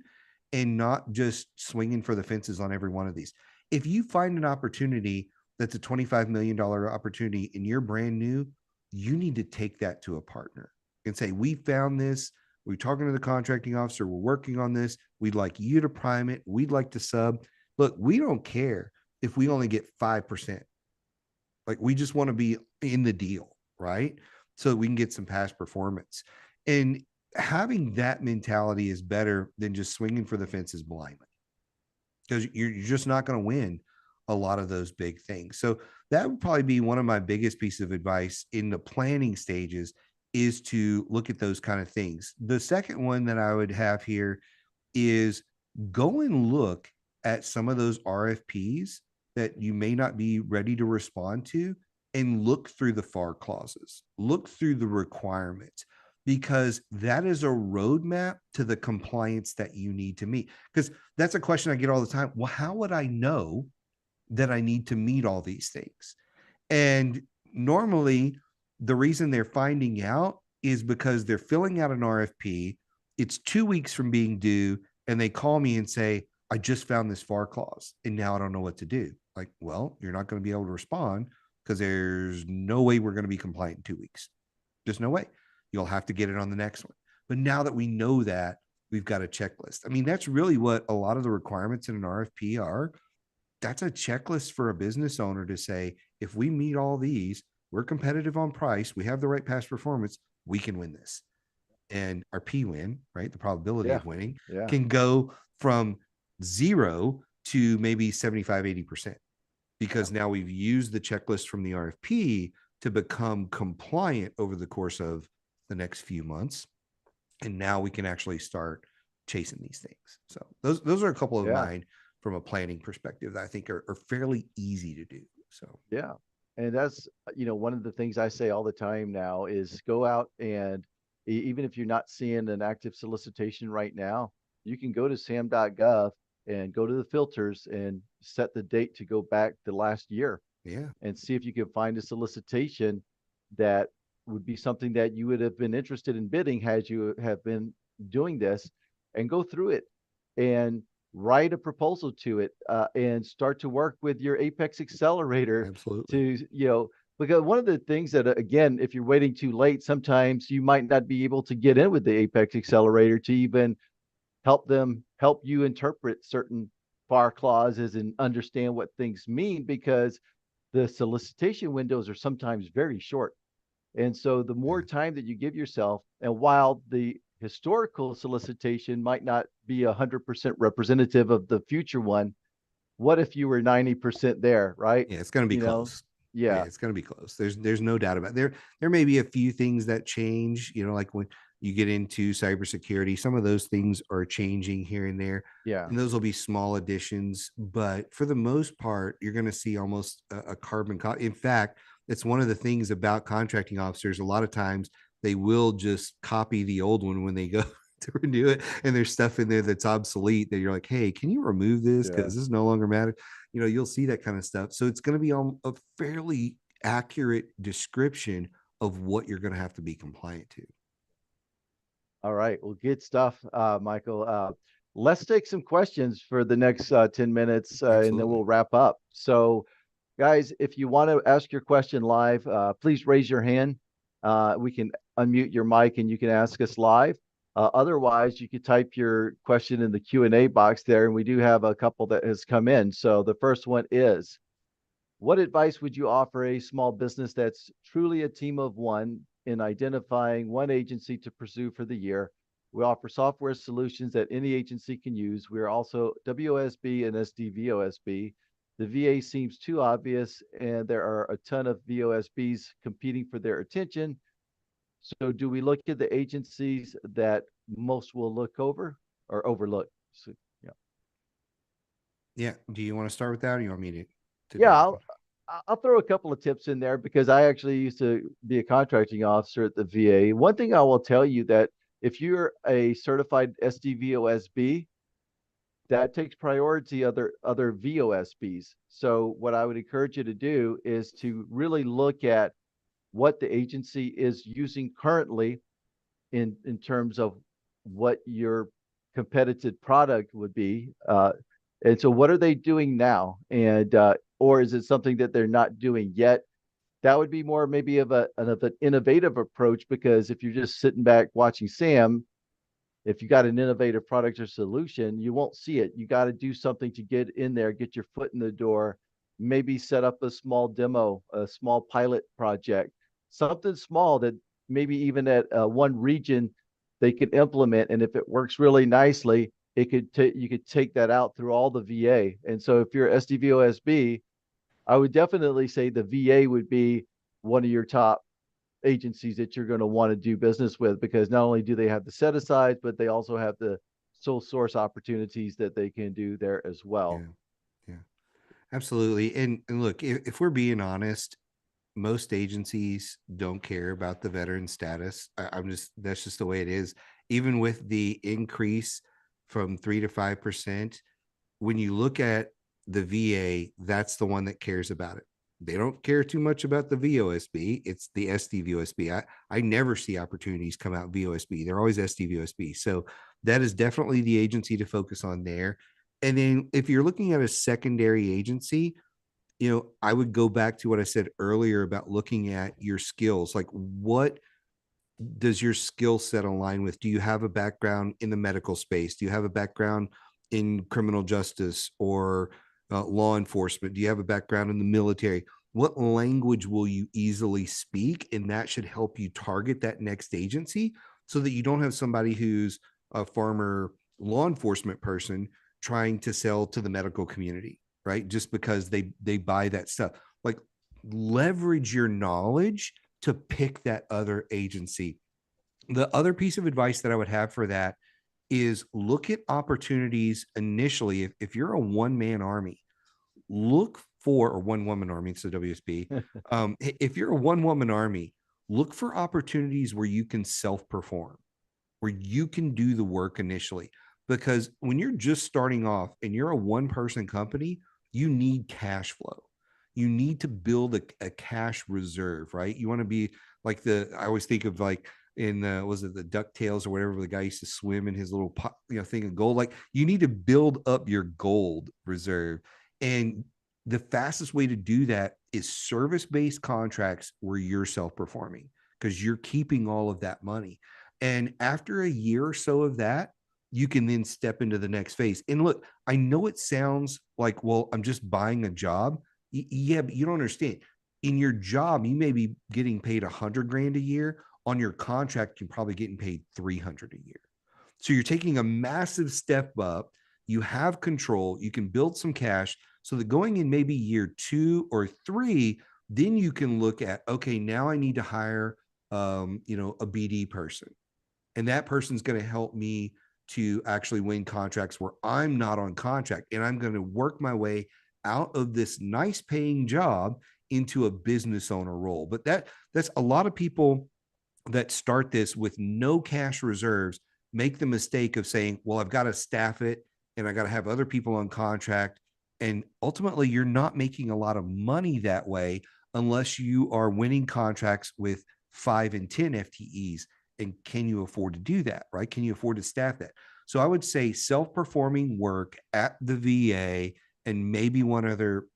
and not just swinging for the fences on every one of these. If you find an opportunity that's a $25 million opportunity and you're brand new, you need to take that to a partner and say, we found this. We're talking to the contracting officer. We're working on this. We'd like you to prime it. We'd like to sub. Look, we don't care if we only get 5%. Like, we just want to be in the deal, right? So that we can get some past performance. And having that mentality is better than just swinging for the fences blindly, because you're just not going to win a lot of those big things. So that would probably be one of my biggest pieces of advice in the planning stages, is to look at those kind of things. The second one that I would have here is go and look at some of those RFPs that you may not be ready to respond to, and look through the FAR clauses, look through the requirements, because that is a roadmap to the compliance that you need to meet. Because that's a question I get all the time. Well, how would I know that I need to meet all these things? And normally the reason they're finding out is because they're filling out an RFP. It's 2 weeks from being due, and they call me and say, I just found this FAR clause and now I don't know what to do. Like, well, you're not going to be able to respond because there's no way we're going to be compliant in 2 weeks. There's no way. You'll have to get it on the next one. But now that we know that, we've got a checklist. I mean, that's really what a lot of the requirements in an RFP are. That's a checklist for a business owner to say, if we meet all these, we're competitive on price, we have the right past performance, we can win this. And our P win, right? The probability Yeah. of winning Yeah. can go from 0 to maybe 75, 80%, Yeah. because now we've used the checklist from the RFP to become compliant over the course of the next few months. And now we can actually start chasing these things. So those are a couple of Yeah. mine from a planning perspective that I think are fairly easy to do. So Yeah. And that's, one of the things I say all the time now is go out and even if you're not seeing an active solicitation right now, you can go to sam.gov and go to the filters and set the date to go back the last year yeah, and see if you can find a solicitation that would be something that you would have been interested in bidding had you have been doing this, and go through it and write a proposal to it, and start to work with your Apex Accelerator absolutely. to, because one of the things that, again, if you're waiting too late, sometimes you might not be able to get in with the Apex Accelerator to even help you interpret certain FAR clauses and understand what things mean, because the solicitation windows are sometimes very short. And so the more Yeah. time that you give yourself, and while the historical solicitation might not be 100% representative of the future one, what if you were 90% there, right? Yeah, it's going to be You know? close. Yeah, Yeah, it's going to be close. There's no doubt about it. There may be a few things that change, like when you get into cybersecurity, some of those things are changing here and there, yeah, and those will be small additions, but for the most part, you're going to see almost a carbon copy. In fact, it's one of the things about contracting officers. A lot of times they will just copy the old one when they go to renew it, and there's stuff in there that's obsolete that you're like, hey, can you remove this yeah. because this no longer matters. You'll see that kind of stuff. So it's going to be a fairly accurate description of what you're going to have to be compliant to. All right. Well, good stuff, Michael. Let's take some questions for the next 10 minutes, and then Absolutely. we'll wrap up. So, guys, if you want to ask your question live, please raise your hand. We can unmute your mic and you can ask us live. Otherwise, you could type your question in the Q&A box there, and we do have a couple that has come in. So the first one is, what advice would you offer a small business that's truly a team of one in identifying one agency to pursue for the year? We offer software solutions that any agency can use. We are also WOSB and SDVOSB. The VA seems too obvious, and there are a ton of VOSBs competing for their attention. So, do we look at the agencies that most will look over or overlook? So, yeah. Yeah. Do you want to start with that, or you want me to Yeah, do that I'll one? I'll throw a couple of tips in there because I actually used to be a contracting officer at the VA. One thing I will tell you that if you're a certified SDVOSB, that takes priority other VOSBs. So what I would encourage you to do is to really look at what the agency is using currently in terms of what your competitive product would be. And so what are they doing now? And or is it something that they're not doing yet? That would be more maybe of an innovative approach, because if you're just sitting back watching Sam, if you got an innovative product or solution, you won't see it. You got to do something to get in there, get your foot in the door, maybe set up a small demo, a small pilot project, something small that maybe even at one region they could implement. And if it works really nicely, you could take that out through all the VA. And so if you're SDVOSB, I would definitely say the VA would be one of your top agencies that you're going to want to do business with, because not only do they have the set asides, but they also have the sole source opportunities that they can do there as well. Yeah. Yeah. Absolutely. And look, if we're being honest, most agencies don't care about the veteran status. I'm just, that's just the way it is. Even with the increase from 3 to 5%, when you look at the VA, that's the one that cares about it. They don't care too much about the VOSB. It's the SDVOSB. I never see opportunities come out VOSB. They're always SDVOSB. So that is definitely the agency to focus on there. And then if you're looking at a secondary agency, I would go back to what I said earlier about looking at your skills. Like, what does your skill set align with? Do you have a background in the medical space? Do you have a background in criminal justice or law enforcement? Do you have a background in the military? What language will you easily speak? And that should help you target that next agency so that you don't have somebody who's a former law enforcement person trying to sell to the medical community, right? Just because they buy that stuff. Like, leverage your knowledge to pick that other agency. The other piece of advice that I would have for that is look at opportunities initially. If you're a one-man army, look for, or one woman army, it's the WSB. If you're a one woman army, look for opportunities where you can self-perform, where you can do the work initially. Because when you're just starting off and you're a one-person company, you need cash flow. You need to build a cash reserve, right? You want to be like I always think of like in was it the DuckTales or whatever, the guy used to swim in his little pot, thing of gold. Like, you need to build up your gold reserve. And the fastest way to do that is service-based contracts where you're self-performing, because you're keeping all of that money. And after a year or so of that, you can then step into the next phase. And look, I know it sounds like, well, I'm just buying a job. Yeah, but you don't understand. In your job, you may be getting paid 100 grand a year. On your contract, you're probably getting paid 300 a year. So you're taking a massive step up. You have control. You can build some cash so that going in maybe year 2 or 3, then you can look at, okay, now I need to hire, a BD person. And that person's going to help me to actually win contracts where I'm not on contract. And I'm going to work my way out of this nice paying job into a business owner role. But that's a lot of people that start this with no cash reserves make the mistake of saying, well, I've got to staff it and I got to have other people on contract. And ultimately, you're not making a lot of money that way unless you are winning contracts with 5 and 10 FTEs. And can you afford to do that, right? Can you afford to staff that? So I would say self-performing work at the VA and maybe one other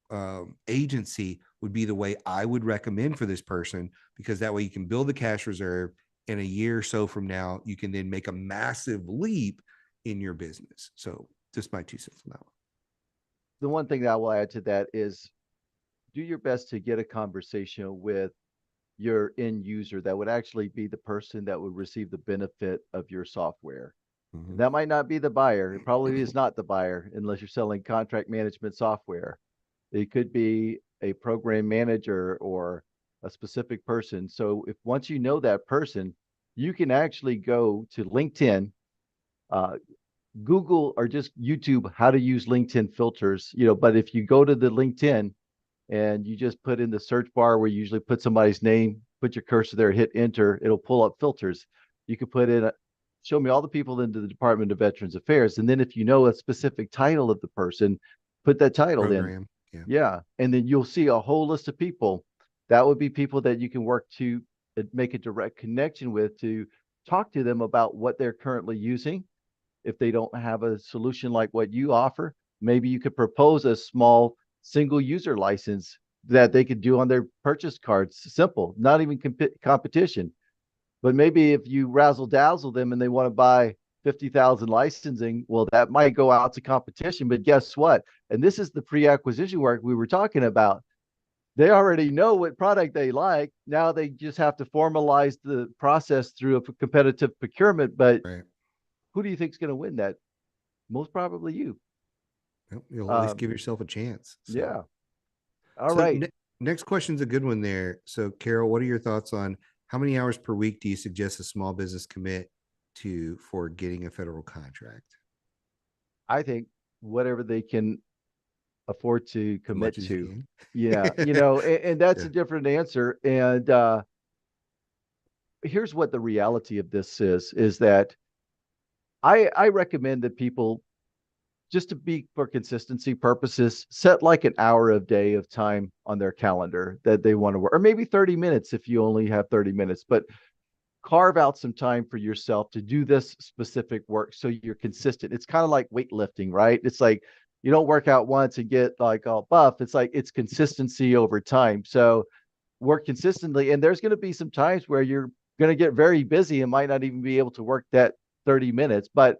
agency would be the way I would recommend for this person, because that way you can build the cash reserve. And a year or so from now, you can then make a massive leap in your business. So just my 2 cents on that one. The one thing that I will add to that is do your best to get a conversation with your end user that would actually be the person that would receive the benefit of your software. Mm-hmm. That might not be the buyer. It probably is not the buyer unless you're selling contract management software. It could be a program manager or a specific person. So if once you know that person, you can actually go to LinkedIn, Google, or just YouTube how to use LinkedIn filters, but if you go to the LinkedIn and you just put in the search bar where you usually put somebody's name, put your cursor there, hit enter, it'll pull up filters. You can put in, show me all the people into the Department of Veterans Affairs. And then if you know a specific title of the person, put that title in. Program. Yeah. And then you'll see a whole list of people. That would be people that you can work to make a direct connection with, to talk to them about what they're currently using. If they don't have a solution like what you offer, maybe you could propose a small single user license that they could do on their purchase cards. Simple, not even competition. But maybe if you razzle dazzle them and they want to buy 50,000 licensing, well, that might go out to competition. But guess what? And this is the pre-acquisition work we were talking about. They already know what product they like. Now they just have to formalize the process through a competitive procurement. But Right. who do you think is going to win that? Most probably you. Well, you'll at least give yourself a chance. So. Yeah. All so right. Next question's a good one there. So, Carol, what are your thoughts on how many hours per week do you suggest a small business commit to for getting a federal contract? I think whatever they can afford to As much commit as you to. can. Yeah. And that's Yeah. a different answer. And here's what the reality of this is that I recommend that people, just to be for consistency purposes, set like an hour a day of time on their calendar that they want to work, or maybe 30 minutes if you only have 30 minutes, but carve out some time for yourself to do this specific work so you're consistent. It's kind of like weightlifting, right? It's like you don't work out once and get like all buff. It's like it's consistency over time. So work consistently. And there's going to be some times where you're going to get very busy and might not even be able to work that 30 minutes. But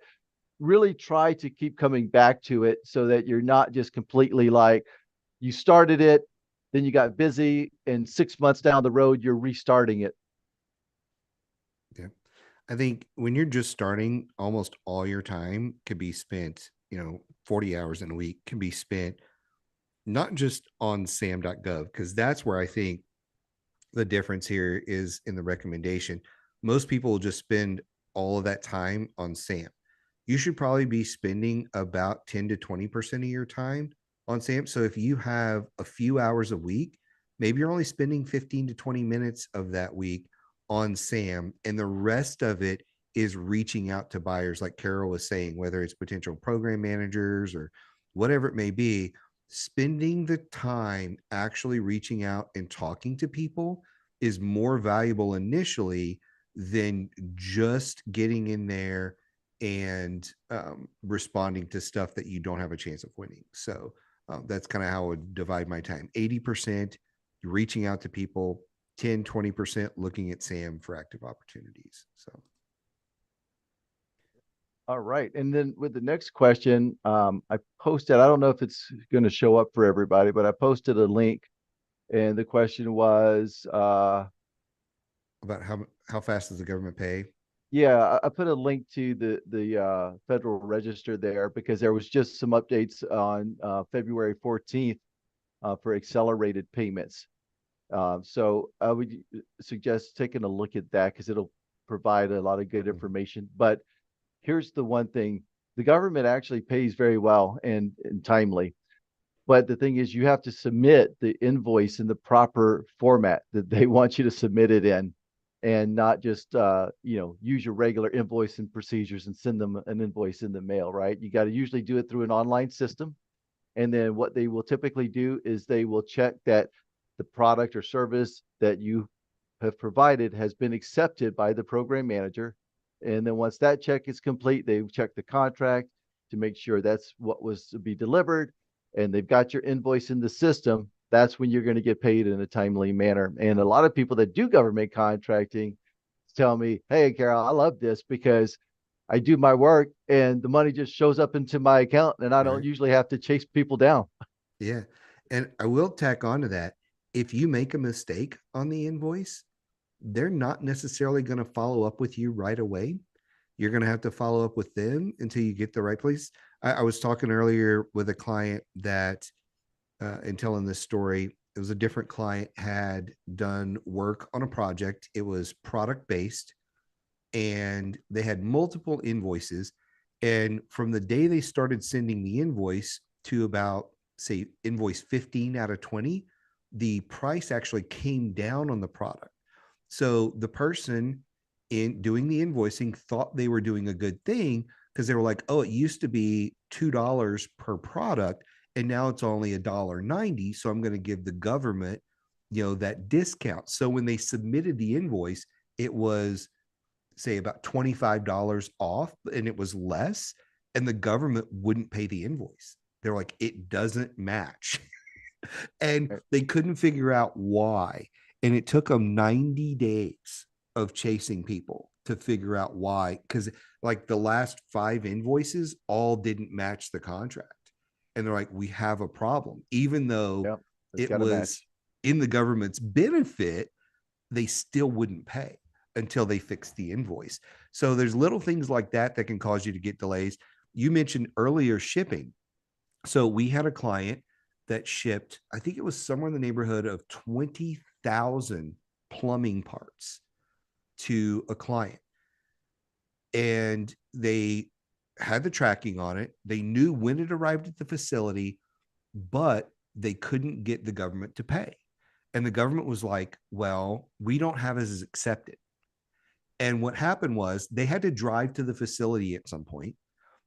really try to keep coming back to it so that you're not just completely like you started it, then you got busy, and 6 months down the road, you're restarting it. Yeah. I think when you're just starting, almost all your time could be spent, 40 hours in a week can be spent not just on sam.gov, because that's where I think the difference here is in the recommendation. Most people will just spend all of that time on SAM. You should probably be spending about 10 to 20% of your time on SAM. So if you have a few hours a week, maybe you're only spending 15 to 20 minutes of that week on SAM, and the rest of it is reaching out to buyers, like Carol was saying, whether it's potential program managers or whatever it may be. Spending the time actually reaching out and talking to people is more valuable initially than just getting in there and responding to stuff that you don't have a chance of winning. So that's kind of how I would divide my time. 80% reaching out to people, 10, 20% looking at SAM for active opportunities. So. All right. And then with the next question, I posted, I don't know if it's going to show up for everybody, but I posted a link, and the question was, About how fast does the government pay? yeah, I put a link to the Federal Register there because there was just some updates on February 14th for accelerated payments. So I would suggest taking a look at that because it'll provide a lot of good information. But here's the one thing: the government actually pays very well and timely. But the thing is, you have to submit the invoice in the proper format that they want you to submit it in, and not just use your regular invoicing procedures and send them an invoice in the mail, right? You got to usually do it through an online system. And then what they will typically do is they will check that the product or service that you have provided has been accepted by the program manager. And then once that check is complete, they check the contract to make sure that's what was to be delivered. And they've got your invoice in the system. That's when you're going to get paid in a timely manner. And a lot of people that do government contracting tell me, hey, Carol, I love this because I do my work and the money just shows up into my account and I don't Right. usually have to chase people down. Yeah. And I will tack on to that. If you make a mistake on the invoice, they're not necessarily going to follow up with you right away. You're going to have to follow up with them until you get the right place. I was talking earlier with a client that, in telling this story, it was a different client had done work on a project. It was product based and they had multiple invoices. And from the day they started sending the invoice to about, say, invoice 15 out of 20, the price actually came down on the product. So the person in doing the invoicing thought they were doing a good thing because they were like, oh, it used to be $2 per product and now it's only $1.90. So I'm going to give the government, that discount. So when they submitted the invoice, it was, say, about $25 off and it was less, and the government wouldn't pay the invoice. They're like, it doesn't match. And they couldn't figure out why. And it took them 90 days of chasing people to figure out why. Because like the last 5 invoices all didn't match the contract. And they're like, we have a problem. Even though Yep, it's it got to was match. in the government's benefit, they still wouldn't pay until they fix the invoice. So there's little things like that that can cause you to get delays. You mentioned earlier shipping. So we had a client that shipped, I think it was somewhere in the neighborhood of 20,000 plumbing parts to a client. And they had the tracking on it. They knew when it arrived at the facility, but they couldn't get the government to pay. And the government was like, well, we don't have it as accepted. And what happened was they had to drive to the facility at some point.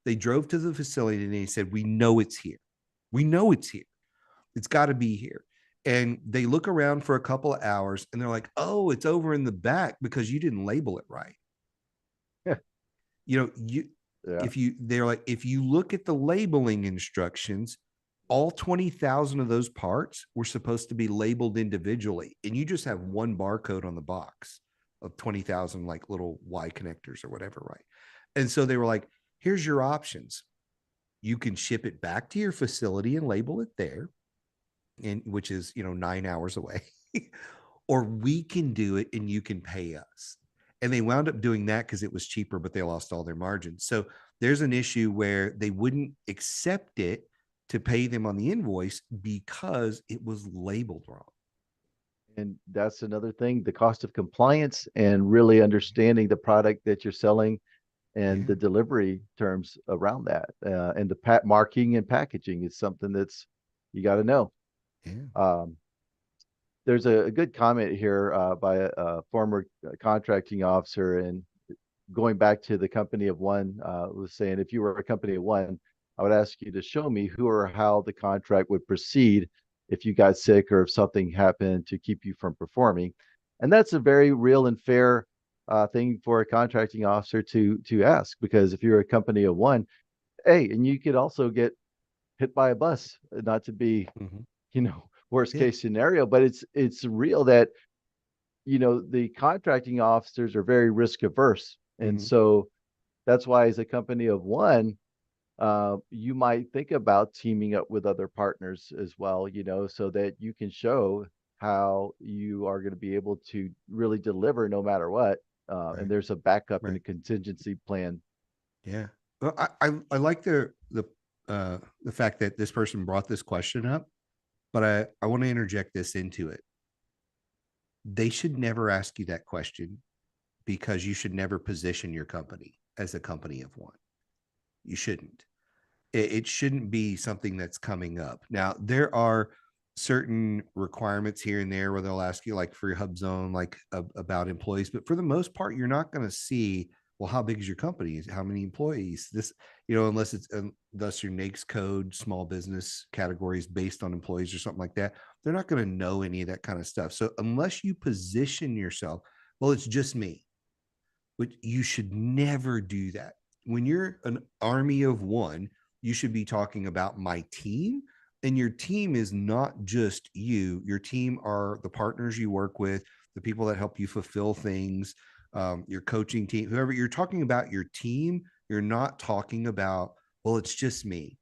They drove to the facility and they said, we know it's here. We know it's here. It's got to be here. And they look around for a couple of hours and they're like, oh, it's over in the back because you didn't label it right. Yeah. You Yeah. they're like, if you look at the labeling instructions, all 20,000 of those parts were supposed to be labeled individually and you just have one barcode on the box. of 20,000 like little Y connectors or whatever, right? And so they were like, here's your options. You can ship it back to your facility and label it there, and which is, 9 hours away. Or we can do it and you can pay us. And they wound up doing that because it was cheaper, but they lost all their margins. So there's an issue where they wouldn't accept it to pay them on the invoice because it was labeled wrong. And that's another thing, the cost of compliance and really understanding the product that you're selling and Yeah. the delivery terms around that. And the marking and packaging is something that's you got to know. Yeah. Um, there's a good comment here by a former contracting officer, and going back to the company of one, was saying, if you were a company of one, I would ask you to show me who or how the contract would proceed if you got sick or if something happened to keep you from performing. And that's a very real and fair thing for a contracting officer to ask, because if you're a company of one, hey, and you could also get hit by a bus, not to be, Mhm. worst Yeah. case scenario, but it's real that the contracting officers are very risk averse. And Mhm. so that's why, as a company of one, you might think about teaming up with other partners as well, so that you can show how you are going to be able to really deliver no matter what. And Right. there's a backup and a Right. contingency plan. Yeah. Well, I like the fact that this person brought this question up, but I want to interject this into it. They should never ask you that question because you should never position your company as a company of one. You shouldn't. It shouldn't be something that's coming up. Now, there are certain requirements here and there where they'll ask you, like for your hub zone, like about employees, but for the most part, you're not going to see, well, how big is your company? How many employees? This, unless it's thus your NAICS code, small business categories based on employees or something like that, they're not going to know any of that kind of stuff. So unless you position yourself, well, it's just me, but you should never do that. When you're an army of one, you should be talking about my team. And your team is not just you. Your team are the partners you work with, the people that help you fulfill things, your coaching team, whoever you're talking about, your team. You're not talking about, well, it's just me,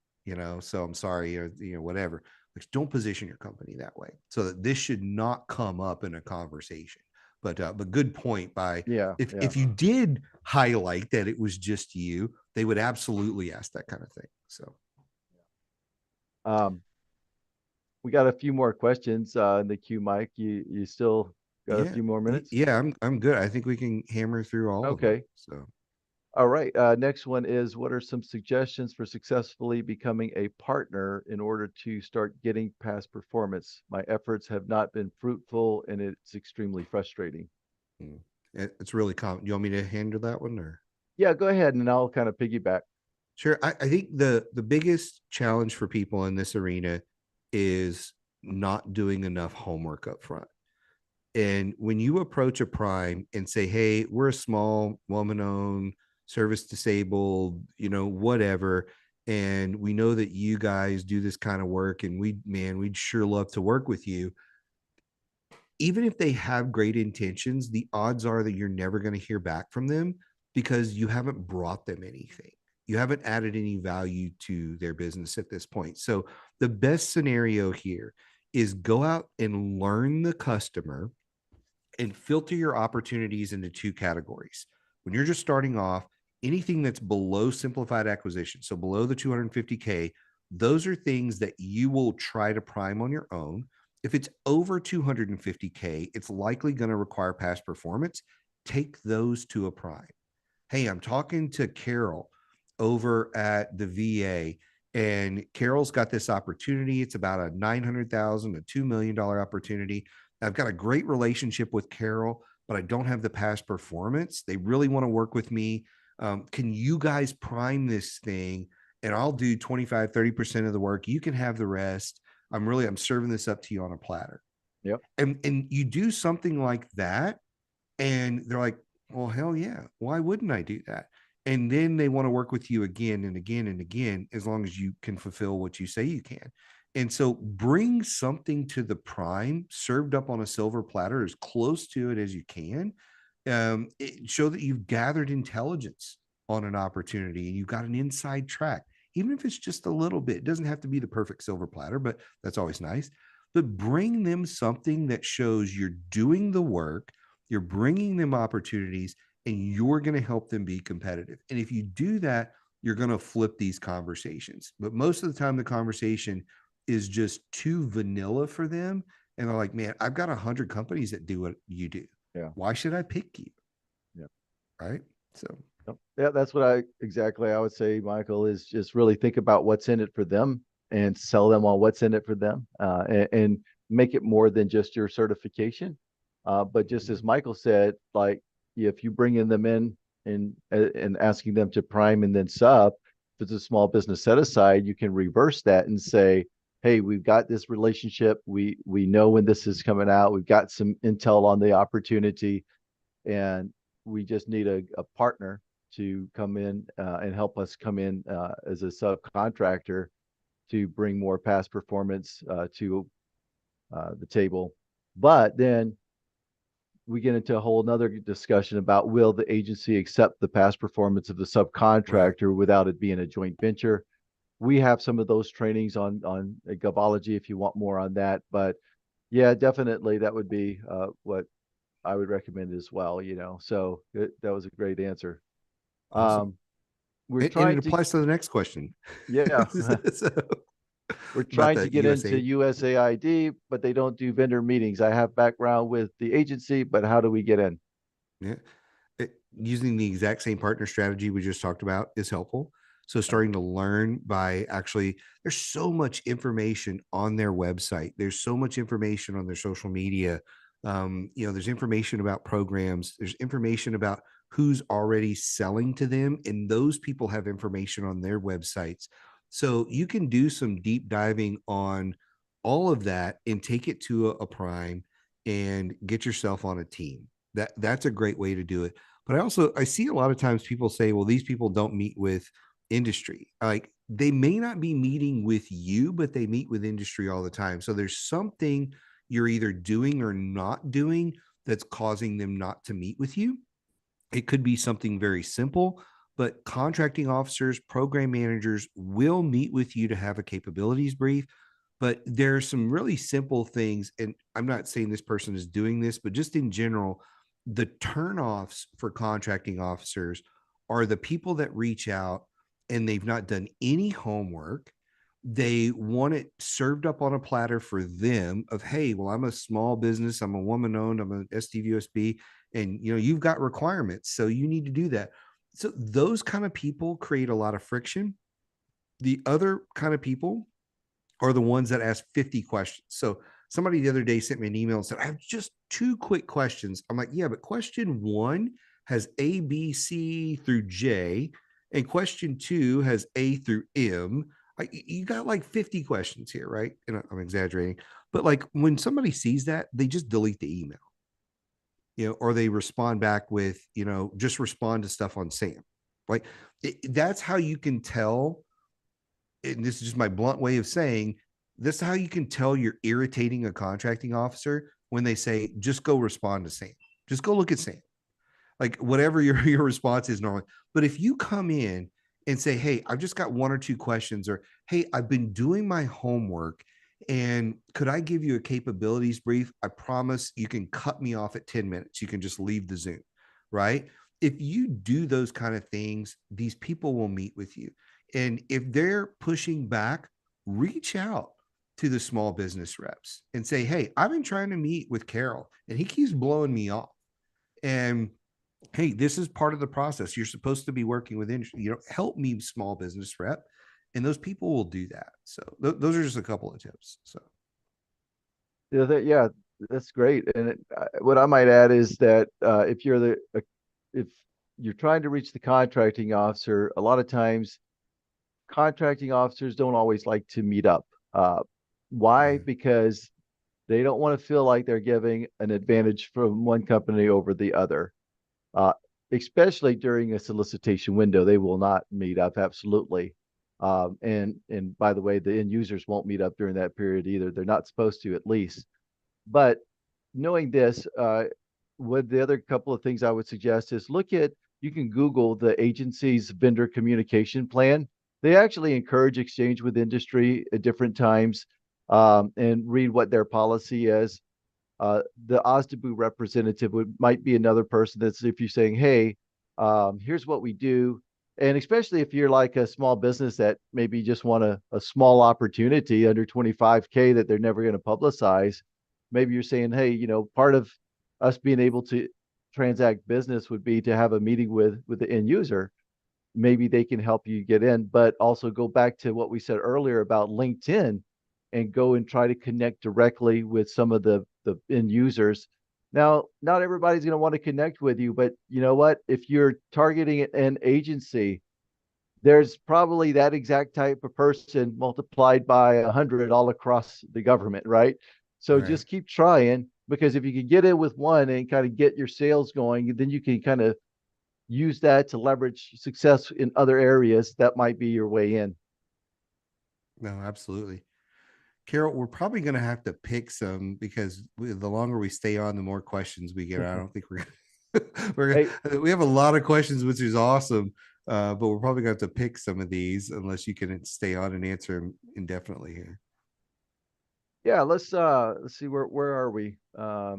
so I'm sorry, or, whatever. Like, don't position your company that way so that this should not come up in a conversation. But good point by Yeah, if yeah. if you did highlight that it was just you, they would absolutely ask that kind of thing. So Um, we got a few more questions in the queue, Mike. You still got a yeah, few more minutes? yeah, I'm good. I think we can hammer through all of them. Okay. So All right. Next one is, what are some suggestions for successfully becoming a partner in order to start getting past performance? My efforts have not been fruitful and it's extremely frustrating. mm, it's really common. You want me to handle that one or? Yeah, go ahead and I'll kind of piggyback. Sure. I think the biggest challenge for people in this arena is not doing enough homework up front. And when you approach a prime and say, hey, we're a small woman owned, service disabled, whatever, and we know that you guys do this kind of work and we'd sure love to work with you. Even if they have great intentions, the odds are that you're never going to hear back from them because you haven't brought them anything. You haven't added any value to their business at this point. So the best scenario here is go out and learn the customer and filter your opportunities into two categories. When you're just starting off, anything that's below simplified acquisition, so below the 250K, those are things that you will try to prime on your own. If it's over 250K, it's likely going to require past performance. Take those to a prime. Hey, I'm talking to Carol over at the VA, and Carol's got this opportunity. It's about a 900,000, a $2 million opportunity. I've got a great relationship with Carol, but I don't have the past performance. They really want to work with me. Can you guys prime this thing? And I'll do 25, 30% of the work. You can have the rest. I'm serving this up to you on a platter. Yep. And you do something like that, and they're like, well, hell yeah. Why wouldn't I do that? And then they want to work with you again and again and again, as long as you can fulfill what you say you can. And so bring something to the prime served up on a silver platter as close to it as you can. Show that you've gathered intelligence on an opportunity and you've got an inside track, even if it's just a little bit. It doesn't have to be the perfect silver platter, but that's always nice. But bring them something that shows you're doing the work, you're bringing them opportunities, and you're going to help them be competitive. And if you do that, you're going to flip these conversations. But most of the time, the conversation is just too vanilla for them. And they're like, man, I've got 100 companies that do what you do. Yeah. Why should I pick you? Yeah. Right. So, Yep. Yeah, that's what I would say, Michael, is just really think about what's in it for them and sell them on what's in it for them, and make it more than just your certification. But just as Michael said, like if you bringing them in and asking them to prime and then sub, if it's a small business set aside, you can reverse that and say, hey, we've got this relationship. We know when this is coming out. We've got some intel on the opportunity, and we just need a partner to come in and help us come in as a subcontractor to bring more past performance to the table. But then we get into a whole nother discussion about will the agency accept the past performance of the right. subcontractor without it being a joint venture. We have some of those trainings on Govology if you want more on that. But yeah, definitely that would be what I would recommend as well, So that was a great answer. Awesome. Um, we're And it trying to, applies to the next question. yeah, So, we're about trying to the get into USA. USAID, but they don't do vendor meetings. I have background with the agency, but how do we get in? Yeah. Using the exact same partner strategy we just talked about is helpful. So Yeah. starting to learn by actually, there's so much information on their website. There's so much information on their social media. There's information about programs. There's information about who's already selling to them, and those people have information on their websites. So you can do some deep diving on all of that and take it to a prime and get yourself on a team. That's a great way to do it. But I see a lot of times people say, well, these people don't meet with industry. Like they may not be meeting with you, but they meet with industry all the time. So there's something you're either doing or not doing that's causing them not to meet with you. It could be something very simple, but contracting officers, program managers will meet with you to have a capabilities brief. But there are some really simple things. And I'm not saying this person is doing this, but just in general, the turnoffs for contracting officers are the people that reach out and they've not done any homework. They want it served up on a platter for them of, hey, well, I'm a small business, I'm a woman owned, I'm an STVUSB, and you've got requirements, so you need to do that. So those kind of people create a lot of friction. The other kind of people are the ones that ask 50 questions. So somebody the other day sent me an email and said, I have just two quick questions. I'm like, yeah, but question one has A, B, C through J, and question two has A through M. You got like 50 questions here, right? And I'm exaggerating, but like when somebody sees that, they just delete the email, or they respond back with, just respond to stuff on SAM. Like that's how you can tell. And this is just my blunt way of saying this is how you can tell you're irritating a contracting officer when they say, just go respond to Sam. Just go look at Sam. Like whatever your response is normally. But if you come in and say, hey, I've just got one or two questions, or hey, I've been doing my homework and could I give you a capabilities brief? I promise you can cut me off at 10 minutes. You can just leave the Zoom, right? If you do those kind of things, these people will meet with you. And if they're pushing back, reach out to the small business reps and say, hey, I've been trying to meet with Carol and he keeps blowing me off. And hey, this is part of the process. You're supposed to be working with industry. Help me, small business rep, and those people will do that. So those are just a couple of tips. So Yeah, that's great. And what I might add is that if you're trying to reach the contracting officer, a lot of times contracting officers don't always like to meet up. Why? right, Because they don't want to feel like they're giving an advantage from one company over the other. Uh, Especially during a solicitation window, they will not meet up. Absolutely. And by the way, the end users won't meet up during that period either. They're not supposed to, at least. But knowing this, what the other couple of things I would suggest is you can Google the agency's vendor communication plan. They actually encourage exchange with industry at different times, and read what their policy is. The OSDBU representative might be another person that's, if you're saying, hey, here's what we do. And especially if you're like a small business that maybe just want a small opportunity under 25K that they're never going to publicize, maybe you're saying, hey, part of us being able to transact business would be to have a meeting with the end user. Maybe they can help you get in, but also go back to what we said earlier about LinkedIn and go and try to connect directly with some of the end users. Now, not everybody's going to want to connect with you, but you know what? If you're targeting an agency, there's probably that exact type of person multiplied by 100 all across the government, right? So Right. just keep trying, because if you can get in with one and kind of get your sales going, then you can kind of use that to leverage success in other areas. That might be your way in. No, absolutely. Carol, we're probably going to have to pick some because the longer we stay on, the more questions we get. I don't think Hey, we have a lot of questions, which is awesome. But we're probably going to have to pick some of these unless you can stay on and answer them indefinitely here. yeah, let's see, where are we? I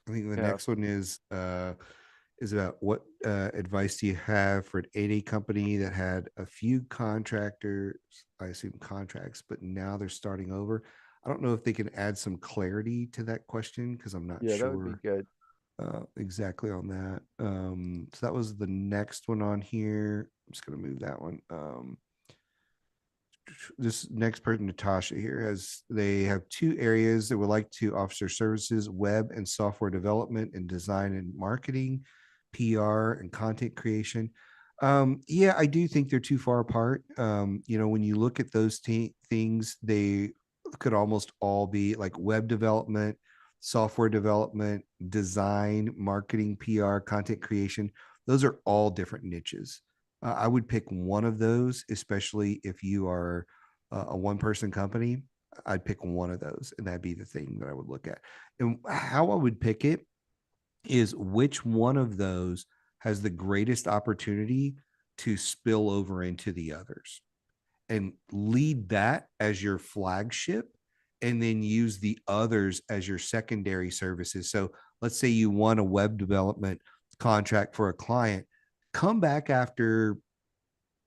think the Yeah, next one is about what advice do you have for an 8A company that had a few contractors, I assume contracts, but now they're starting over. I don't know if they can add some clarity to that question because I'm not yeah, that would be sure good. exactly on that. So that was the next one on here. I'm just going to move that one. This next person, Natasha here, they have two areas that would like to offer services: web and software development and design and marketing, PR and content creation. Yeah, I do think they're too far apart. When you look at those things, they could almost all be like web development, software development, design, marketing, PR, content creation. Those are all different niches. I would pick one of those, especially if you are a one person company. I'd pick one of those, and that'd be the thing that I would look at. And how I would pick it is which one of those has the greatest opportunity to spill over into the others, and lead that as your flagship, and then use the others as your secondary services. So let's say you want a web development contract for a client, come back after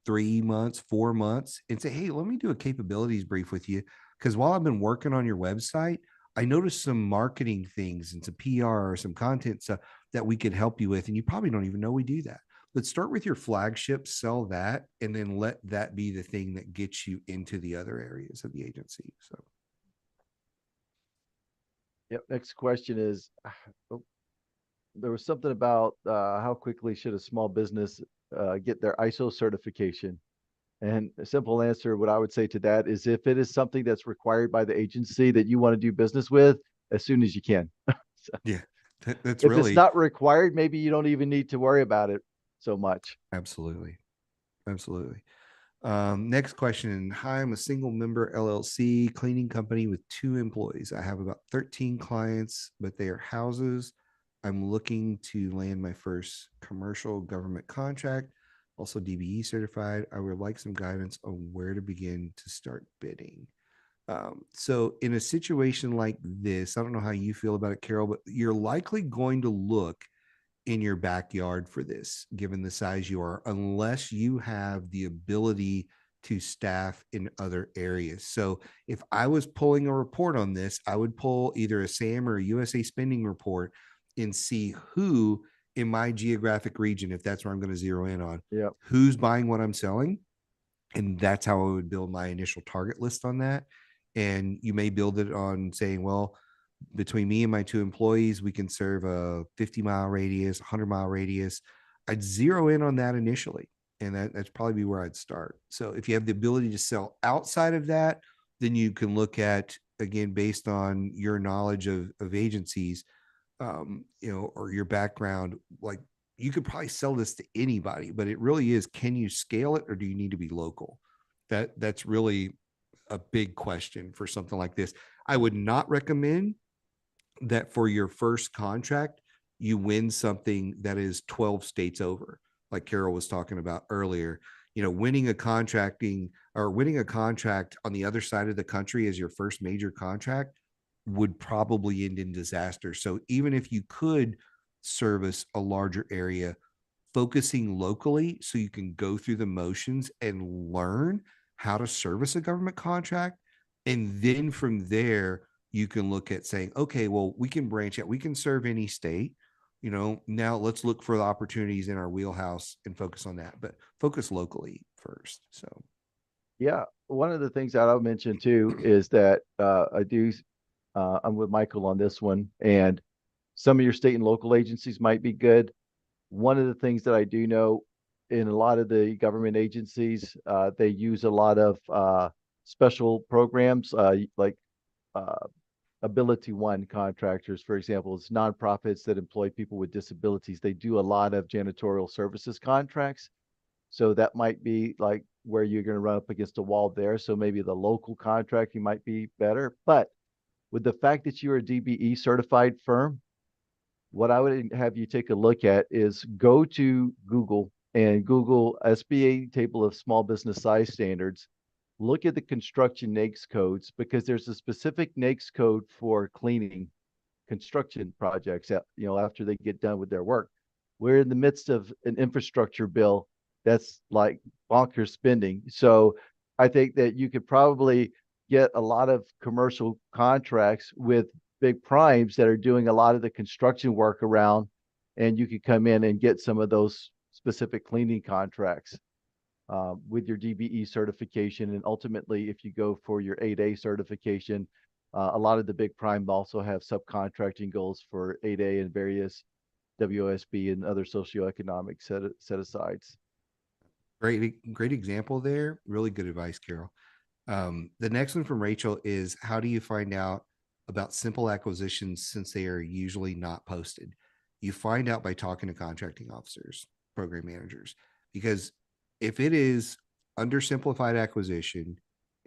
3 months, 4 months, and say, hey, let me do a capabilities brief with you. Because while I've been working on your website, I noticed some marketing things and some PR or some content stuff that we could help you with. And you probably don't even know we do that. But start with your flagship, sell that, and then let that be the thing that gets you into the other areas of the agency. So, Yep. Next question is, oh, there was something about how quickly should a small business get their ISO certification? And a simple answer, what I would say to that is, if it is something that's required by the agency that you want to do business with, as soon as you can. So yeah, that's if it's really not required, maybe you don't even need to worry about it so much. absolutely. Absolutely. Next question. Hi, I'm a single member LLC cleaning company with 2 employees. I have about 13 clients, but they are houses. I'm looking to land my first commercial government contract, also DBE certified. I would like some guidance on where to begin to start bidding. So, in a situation like this, I don't know how you feel about it, Carol, but you're likely going to look in your backyard for this, given the size you are, unless you have the ability to staff in other areas. So if I was pulling a report on this, I would pull either a SAM or a USA spending report and see who in my geographic region, if that's where I'm going to zero in on, Yep. who's buying what I'm selling. And that's how I would build my initial target list on that. And you may build it on saying, well, between me and my 2 employees, we can serve a 50-mile radius, 100-mile radius. I'd zero in on that initially, and that's probably be where I'd start. So if you have the ability to sell outside of that, then you can look at, again, based on your knowledge of agencies, or your background, like you could probably sell this to anybody, but it really is, can you scale it or do you need to be local? That's really a big question for something like this. I would not recommend that for your first contract, you win something that is 12 states over, like Carol was talking about earlier. Winning a contract on the other side of the country as your first major contract would probably end in disaster. So even if you could service a larger area, focusing locally so you can go through the motions and learn how to service a government contract. And then from there, you can look at saying, okay, well, we can branch out, we can serve any state. Now let's look for the opportunities in our wheelhouse and focus on that, but focus locally first. So, Yeah, one of the things that I'll mention too is that I'm with Michael on this one, and some of your state and local agencies might be good. One of the things that I do know in a lot of the government agencies, they use a lot of special programs, like uh, Ability One contractors, for example. It's nonprofits that employ people with disabilities. They do a lot of janitorial services contracts. So that might be like where you're going to run up against a wall there. So maybe the local contracting might be better. But with the fact that you're a DBE certified firm, what I would have you take a look at is go to Google and Google SBA table of small business size standards. Look at the construction NAICS codes because there's a specific NAICS code for cleaning construction projects, after they get done with their work. We're in the midst of an infrastructure bill that's like bonkers spending. So I think that you could probably get a lot of commercial contracts with big primes that are doing a lot of the construction work around, and you could come in and get some of those specific cleaning contracts with your DBE certification. And ultimately, if you go for your 8A certification, a lot of the big prime also have subcontracting goals for 8A and various WOSB and other socioeconomic set asides. great example there. Really good advice, Carol. The next one from Rachel is, how do you find out about simple acquisitions since they are usually not posted? You find out by talking to contracting officers, program managers, because if it is under simplified acquisition,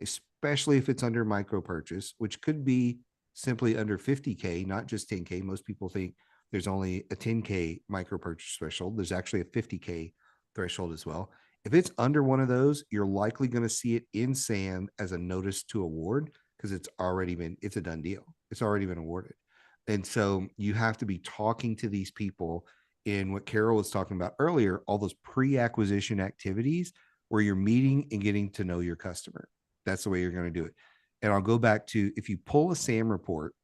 especially if it's under micro purchase, which could be simply under 50K, not just 10K. Most people think there's only a 10K micro purchase threshold. There's actually a 50K threshold as well. If it's under one of those, you're likely going to see it in SAM as a notice to award because it's a done deal. It's already been awarded. And so you have to be talking to these people in what Carol was talking about earlier, all those pre-acquisition activities where you're meeting and getting to know your customer. That's the way you're going to do it. And I'll go back to, if you pull a SAM report,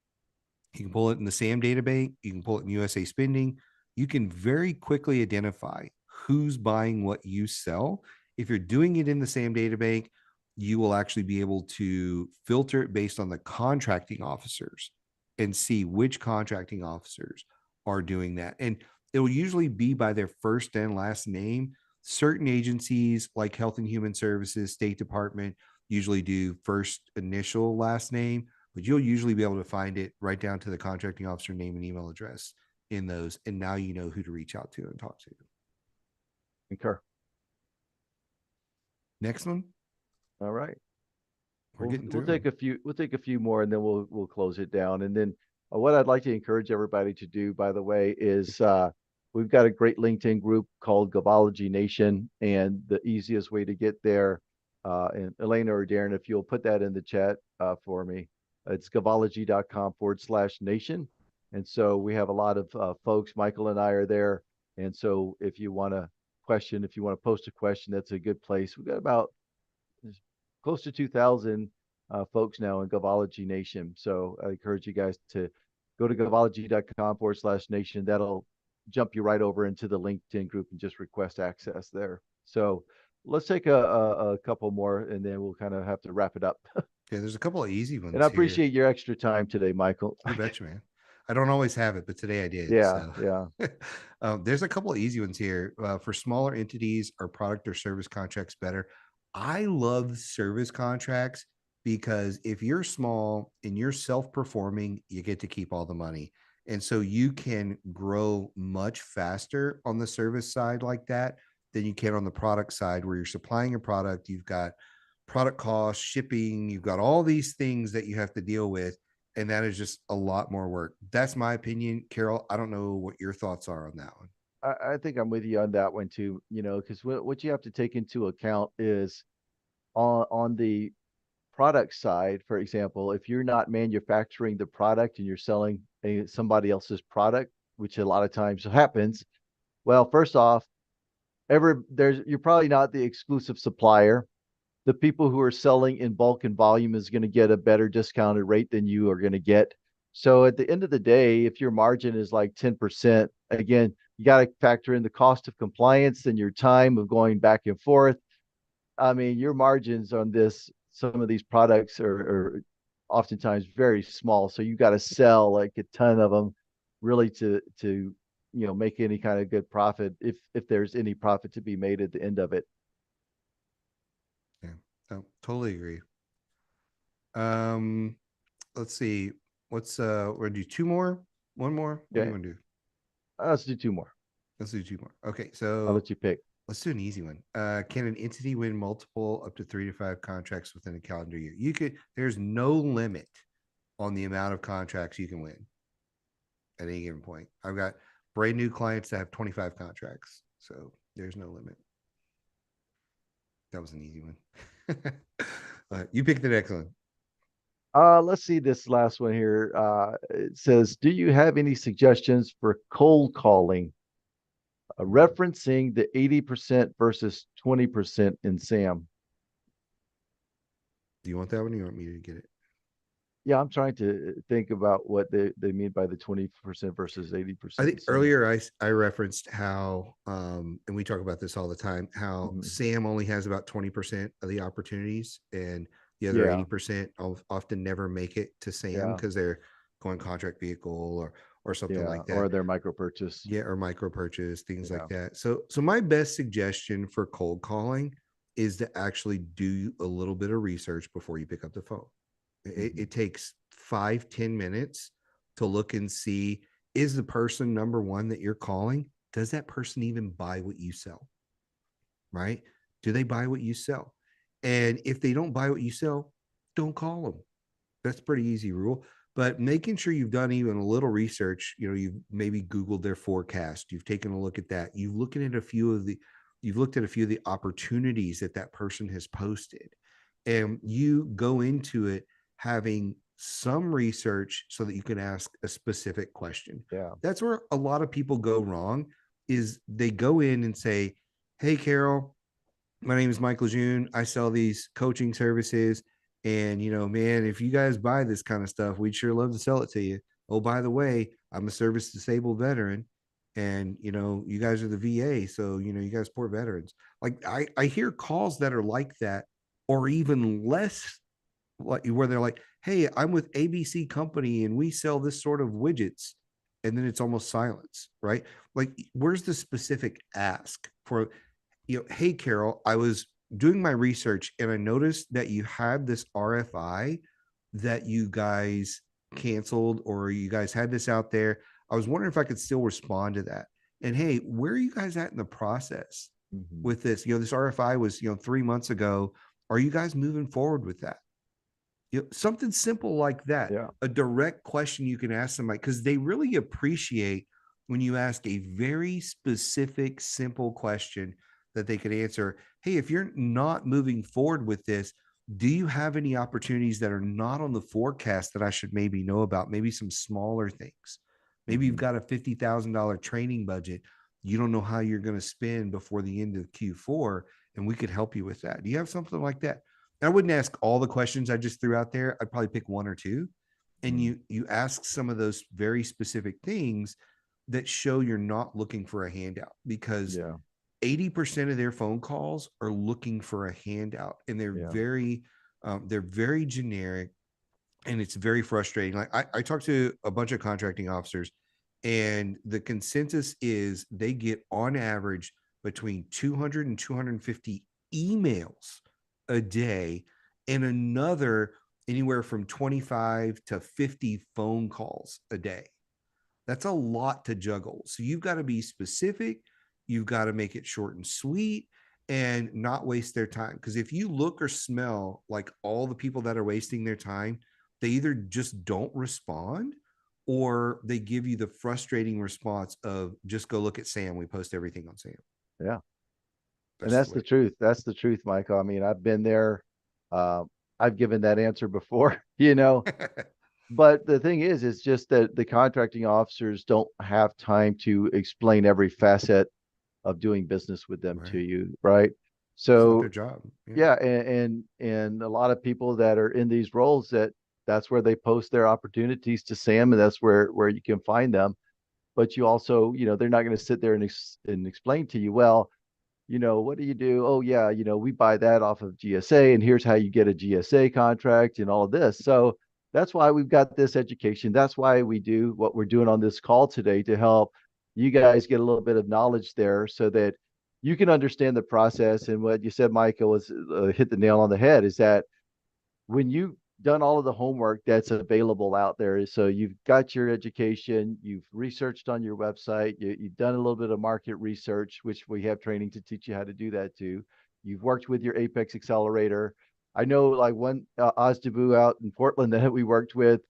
you can pull it in the SAM data bank, you can pull it in USA Spending, you can very quickly identify who's buying what you sell. If you're doing it in the SAM data bank, you will actually be able to filter it based on the contracting officers and see which contracting officers are doing that. And it will usually be by their first and last name. Certain agencies like Health and Human Services, State Department usually do first initial last name, but you'll usually be able to find it right down to the contracting officer name and email address in those. And now you know who to reach out to and talk to. Concur. Next one. All right. We're getting We'll through. we'll take a few more and then we'll close it down. And then what I'd like to encourage everybody to do, by the way, is we've got a great LinkedIn group called Gavology Nation, and the easiest way to get there, and Elena or Darren, if you'll put that in the chat for me, it's gavology.com/nation. And so we have a lot of folks. Michael and I are there. And so if you want to post a question, that's a good place. We've got about close to 2,000 folks now in Gavology Nation. So I encourage you guys to go to gavology.com/nation. That'll jump you right over into the LinkedIn group and just request access there. So let's take a couple more and then we'll kind of have to wrap it up. Okay, there's a couple of easy ones And I here. appreciate your extra time today, Michael. You betcha, man. I don't always have it, but today I did. Yeah, So. yeah. There's a couple of easy ones here. For smaller entities, are product or service contracts better? I love service contracts because if you're small and you're self-performing, you get to keep all the money. And so you can grow much faster on the service side like that than you can on the product side, where you're supplying a product, you've got product costs, shipping, you've got all these things that you have to deal with. And that is just a lot more work. That's my opinion. Carol, I don't know what your thoughts are on that one. I think I'm with you on that one too, because what you have to take into account is on the product side, for example, if you're not manufacturing the product and you're selling somebody else's product, which a lot of times happens, well, first off, you're probably not the exclusive supplier. The people who are selling in bulk and volume is going to get a better discounted rate than you are going to get. So at the end of the day, if your margin is like 10%, again, you got to factor in the cost of compliance and your time of going back and forth. I mean, your margins on some of these products are oftentimes very small. So you got to sell like a ton of them really to make any kind of good profit if there's any profit to be made at the end of it. Yeah, no, totally agree. Um, let's see. We're gonna do two more, one more. What do you Okay. want to do? Let's do two more. Let's do two more. Okay, I'll so let you pick. let's do an easy one. Can an entity win multiple up to 3 to 5 contracts within a calendar year? There's no limit on the amount of contracts you can win at any given point. I've got brand new clients that have 25 contracts. So there's no limit. That was an easy one. You pick the next one. Let's see this last one here. It says, do you have any suggestions for cold calling? Referencing the 80% versus 20% in SAM. Do you want that one or you want me to get it? Yeah, I'm trying to think about what they mean by the 20% versus I 80% in think SAM. earlier I referenced how and we talk about this all the time, how Mhm. Sam only has about 20% of the opportunities and the other Yeah, 80% often never make it to Sam yeah, because they're going contract vehicle or something yeah. like Or that. their micro purchase. Yeah, or micro purchase, things like Yeah. that. So my best suggestion for cold calling is to actually do a little bit of research before you pick up the phone. Mhm. It takes 5-10 minutes to look and see, is the person number one that you're calling, does that person even buy what you sell? Right? Do they buy what you sell? And if they don't buy what you sell, don't call them. That's pretty easy rule. But making sure you've done even a little research, you've maybe Googled their forecast, you've taken a look at that, you've looked at a few of the opportunities that that person has posted, and you go into it having some research so that you can ask a specific question. Yeah. That's where a lot of people go wrong, is they go in and say, hey, Carol, my name is Michael June. I sell these coaching services. And, man, if you guys buy this kind of stuff, we'd sure love to sell it to you. Oh, by the way, I'm a service disabled veteran. And, you guys are the VA. So, you guys support veterans. Like I hear calls that are like that, or even less, like where they're like, hey, I'm with ABC Company and we sell this sort of widgets. And then it's almost silence, right? Like, where's the specific ask for, hey, Carol, I was doing my research and I noticed that you had this RFI that you guys canceled, or you guys had this out there. I was wondering if I could still respond to that. And hey, where are you guys at in the process Mhm. with this? This RFI was, 3 months ago. Are you guys moving forward with that? Something simple like that, Yeah. a direct question you can ask somebody, because they really appreciate when you ask a very specific, simple question that they could answer. Hey, if you're not moving forward with this, do you have any opportunities that are not on the forecast that I should maybe know about? Maybe some smaller things. Maybe you've Mhm. got a $50,000 training budget. You don't know how you're going to spend before the end of Q4, and we could help you with that. Do you have something like that? I wouldn't ask all the questions I just threw out there. I'd probably pick one or two, and Mhm. you ask some of those very specific things that show you're not looking for a handout, because Yeah. 80% of their phone calls are looking for a handout, and Yeah. they're very generic, and it's very frustrating. Like I talked to a bunch of contracting officers, and the consensus is they get on average between 200 and 250 emails a day, and another anywhere from 25 to 50 phone calls a day. That's a lot to juggle. So you've got to be specific. You've got to make it short and sweet and not waste their time. Because if you look or smell like all the people that are wasting their time, they either just don't respond or they give you the frustrating response of just go look at Sam. We post everything on Sam. Yeah. And That's the that's way. the truth. That's the truth, Michael. I mean, I've been there. Uh, I've given that answer before, but the thing is, it's just that the contracting officers don't have time to explain every facet of doing business with them to Right. you, right? It's not their So job. Yeah. yeah, and a lot of people that are in these roles that's where they post their opportunities to Sam, and that's where you can find them. But you also, they're not going to sit there and explain to you, well, what do you do? Oh yeah, we buy that off of GSA, and here's how you get a GSA contract and all of this. So that's why we've got this education. That's why we do what we're doing on this call today to help you guys get a little bit of knowledge there so that you can understand the process. And what you said, Michael, was hit the nail on the head, is that when you've done all of the homework that's available out there, so you've got your education, you've researched on your website, you've done a little bit of market research, which we have training to teach you how to do that too. You've worked with your Apex Accelerator. I know like one Ozdebu out in Portland that we worked with,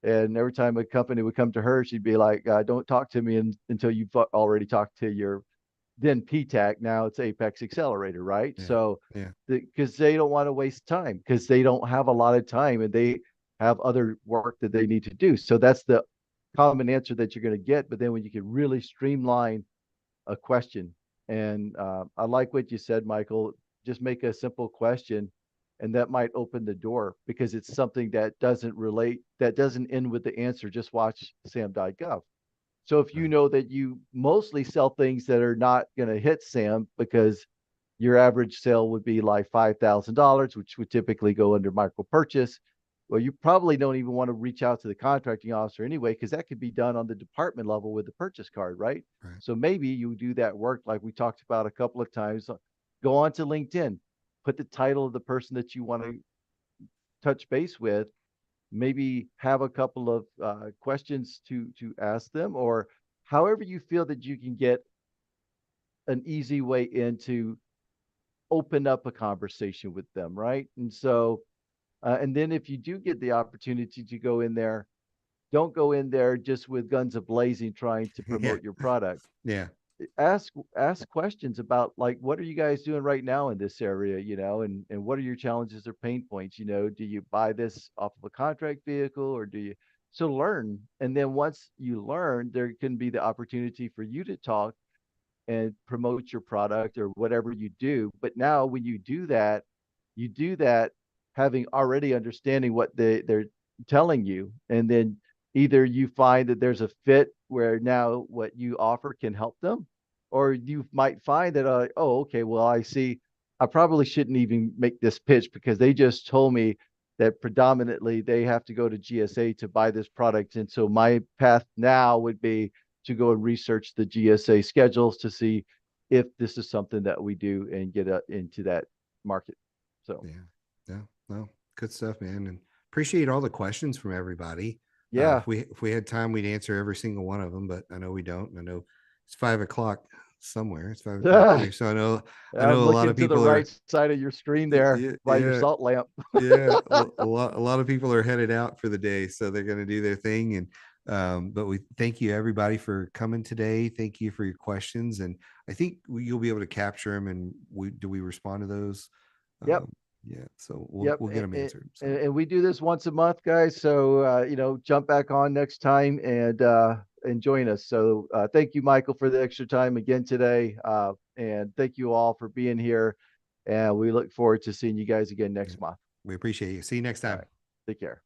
and every time a company would come to her, she'd be like, "Don't talk to me until you've already talked to your then PTAC, now it's Apex Accelerator, right? Yeah. So Yeah. because they don't want to waste time, because they don't have a lot of time and they have other work that they need to do. So that's the common answer that you're going to get. But then when you can really streamline a question, and I like what you said, Michael, just make a simple question, and that might open the door because it's something that doesn't end with the answer. Just watch sam.gov. So if you Right. know that you mostly sell things that are not going to hit Sam, because your average sale would be like $5,000, which would typically go under micro purchase. Well, you probably don't even want to reach out to the contracting officer anyway, because that could be done on the department level with the purchase card, right? Right. So maybe you do that work like we talked about a couple of times. Go on to LinkedIn, put the title of the person that you want to touch base with, maybe have a couple of questions to ask them, or however you feel that you can get an easy way in to open up a conversation with them, right? And so, and then if you do get the opportunity to go in there, don't go in there just with guns ablazing trying to Yeah. promote your product. Yeah. Ask questions about, like, what are you guys doing right now in this area, and what are your challenges or pain points? Do you buy this off of a contract vehicle, or do you, so learn. And then once you learn, there can be the opportunity for you to talk and promote your product or whatever you do. But now when you do that having already understanding what they're telling you. And then either you find that there's a fit where now what you offer can help them, or you might find that, oh, okay, well, I see, I probably shouldn't even make this pitch because they just told me that predominantly they have to go to GSA to buy this product. And so my path now would be to go and research the GSA schedules to see if this is something that we do and get into that market. So, Yeah. Yeah. No, good stuff, man. And appreciate all the questions from everybody. yeah. If we had time, we'd answer every single one of them, but I know we don't. And I know it's 5 o'clock somewhere. It's 5 o'clock here. So I I'm know a lot looking of to the people are, right side of your screen there yeah, by your yeah, salt lamp. yeah. A lot of people are headed out for the day, so they're going to do their thing. And but we thank you everybody for coming today. Thank you for your questions, and I think you'll be able to capture them. And we respond to those? Yep. Um, yeah, so we'll Yep. we'll get them answered. So And we do this once a month, guys. So, jump back on next time and join us. So, thank you, Michael, for the extra time again today. And thank you all for being here. And we look forward to seeing you guys again yeah, next month. we appreciate you. See you next All time. right. Take care.